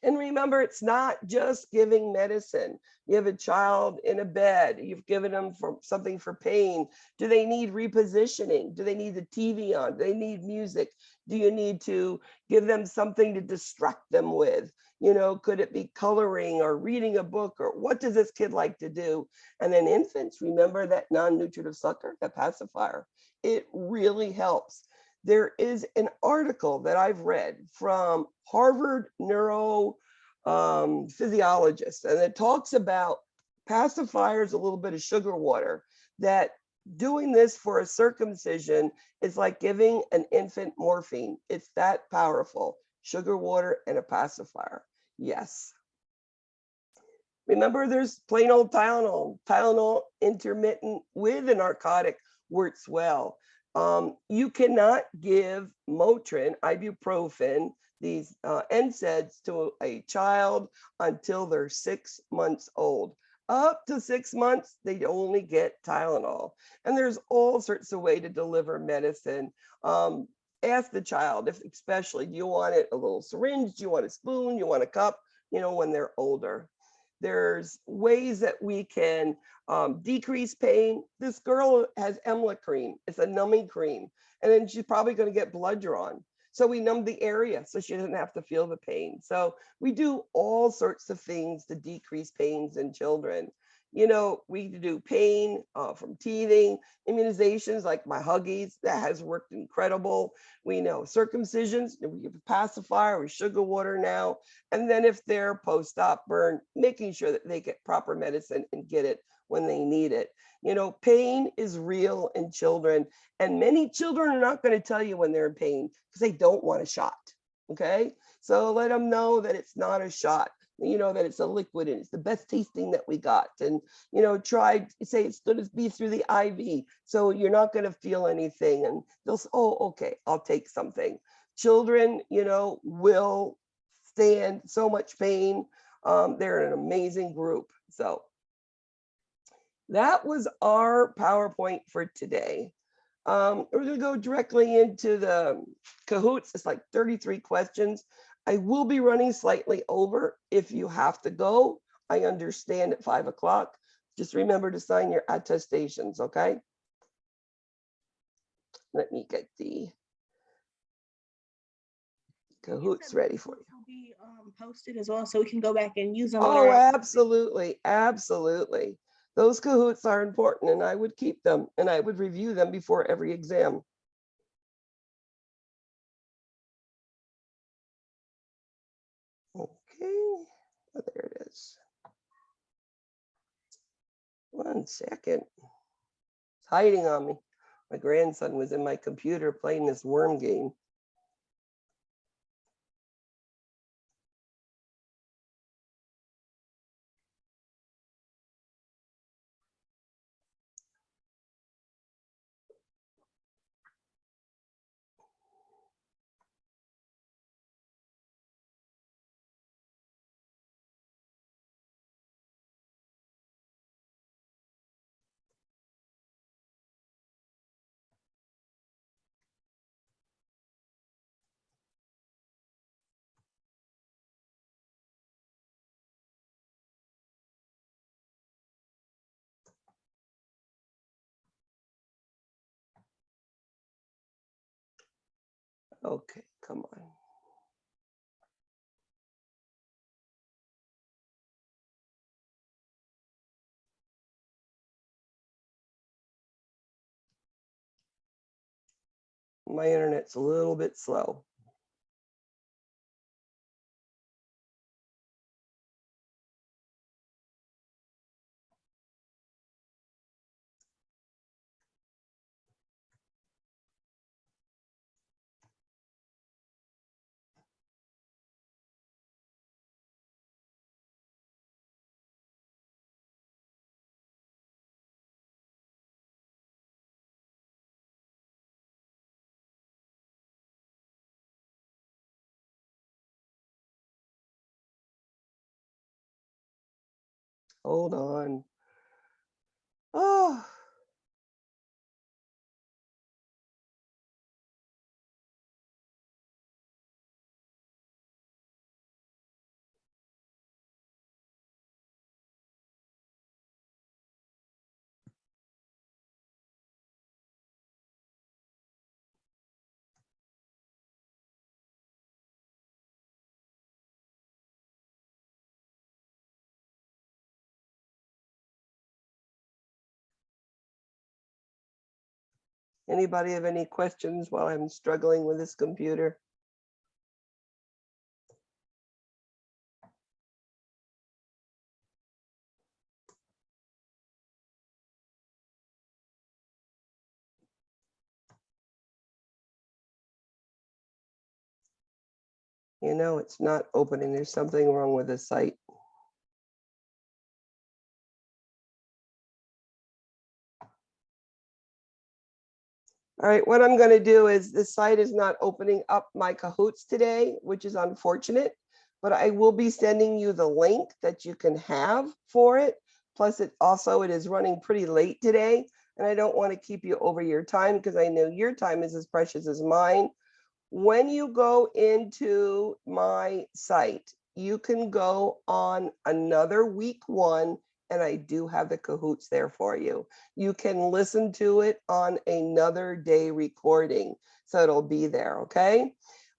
And remember, it's not just giving medicine. You have a child in a bed, you've given them something for pain. Do they need repositioning? Do they need the TV on? Do they need music? Do you need to give them something to distract them with? You know, could it be coloring or reading a book, or what does this kid like to do? And then infants, remember that non-nutritive sucker, that pacifier, it really helps. There is an article that I've read from Harvard physiologist, and it talks about pacifiers, a little bit of sugar water, that doing this for a circumcision is like giving an infant morphine. It's that powerful. Sugar water and a pacifier. Yes. Remember, there's plain old Tylenol. Tylenol intermittent with a narcotic works well. You cannot give Motrin, ibuprofen, these NSAIDs to a child until they're 6 months old. Up to 6 months, they only get Tylenol. And there's all sorts of ways to deliver medicine. Ask the child, if especially, do you want it a little syringe? Do you want a spoon? You want a cup? You know, when they're older. There's ways that we can decrease pain. This girl has Emla cream. It's a numbing cream. And then she's probably going to get blood drawn. So we numb the area so she doesn't have to feel the pain. So we do all sorts of things to decrease pains in children. You know, we do pain from teething, immunizations like my Huggies, that has worked incredible. We know circumcisions, we give a pacifier with sugar water now. And then if they're post-op burn, making sure that they get proper medicine and get it when they need it. You know, pain is real in children, and many children are not going to tell you when they're in pain because they don't want a shot. Okay, so let them know that it's not a shot. You know, that it's a liquid and it's the best tasting that we got. And, you know, try say it's going to be through the IV. So you're not going to feel anything. And they'll say, oh, okay, I'll take something. Children, you know, will stand so much pain. They're an amazing group. So that was our PowerPoint for today. We're going to go directly into the Kahoots. It's like 33 questions. I will be running slightly over. If you have to go, I understand at 5 o'clock. Just remember to sign your attestations, okay? Let me get the Kahoots ready for you.
Will be posted as well, so we can go back and use them.
Oh, absolutely, absolutely. Those Kahoots are important, and I would keep them, and I would review them before every exam. Okay, oh, there it is. 1 second. It's hiding on me. My grandson was in my computer playing this worm game. Okay, come on. My internet's a little bit slow. Hold on. Oh. Anybody have any questions while I'm struggling with this computer? You know, it's not opening. There's something wrong with the site. All right, what I'm going to do is the site is not opening up my Kahoots today, which is unfortunate, but I will be sending you the link that you can have for it. Plus, it is running pretty late today, and I don't want to keep you over your time because I know your time is as precious as mine. When you go into my site, you can go on another week one, and I do have the Kahoots there for you. You can listen to it on another day recording, so it'll be there, okay?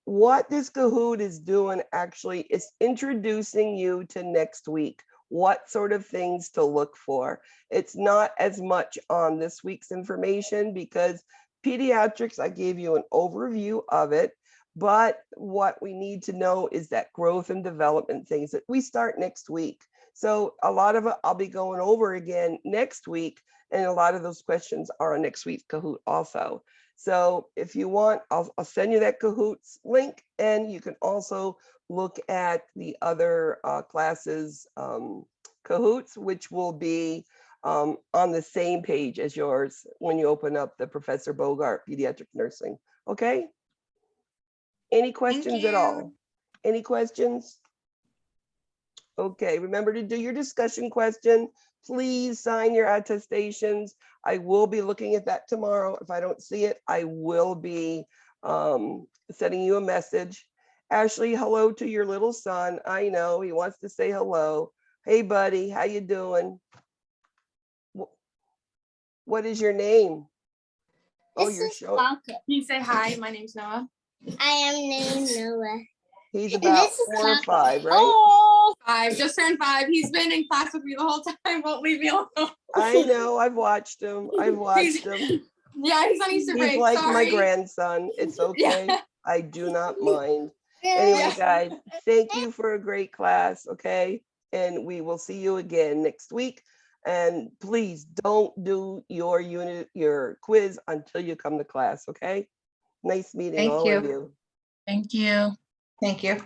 What this Kahoot is doing actually is introducing you to next week, what sort of things to look for. It's not as much on this week's information because pediatrics, I gave you an overview of it, but what we need to know is that growth and development things that we start next week. So a lot of it I'll be going over again next week, and a lot of those questions are on next week's Kahoot also. So if you want, I'll send you that Kahoots link, and you can also look at the other classes Kahoots, which will be on the same page as yours when you open up the Professor Bogart Pediatric Nursing. Okay? Any questions at all? Any questions? Okay, remember to do your discussion question. Please sign your attestations. I will be looking at that tomorrow. If I don't see it, I will be sending you a message. Ashley, hello to your little son. I know he wants to say hello. Hey, buddy, how you doing? What is your name? Oh, you're showing.
Can you say hi? My name's Noah.
I am named Noah.
He's about
This is
4 or
Kaka.
5, right?
Oh, 5, just turned 5. He's been in class with me the whole time. Won't leave me alone.
I know. I've watched him. I've watched him.
Yeah, he's on Easter break.
He's like my
Sorry.
grandson. It's okay.
Yeah.
I do not mind. Anyway, guys, thank you for a great class. Okay. And we will see you again next week. And please don't do your your quiz until you come to class. Okay. Nice meeting
Thank
all
you.
of you.
Thank you.
Thank you.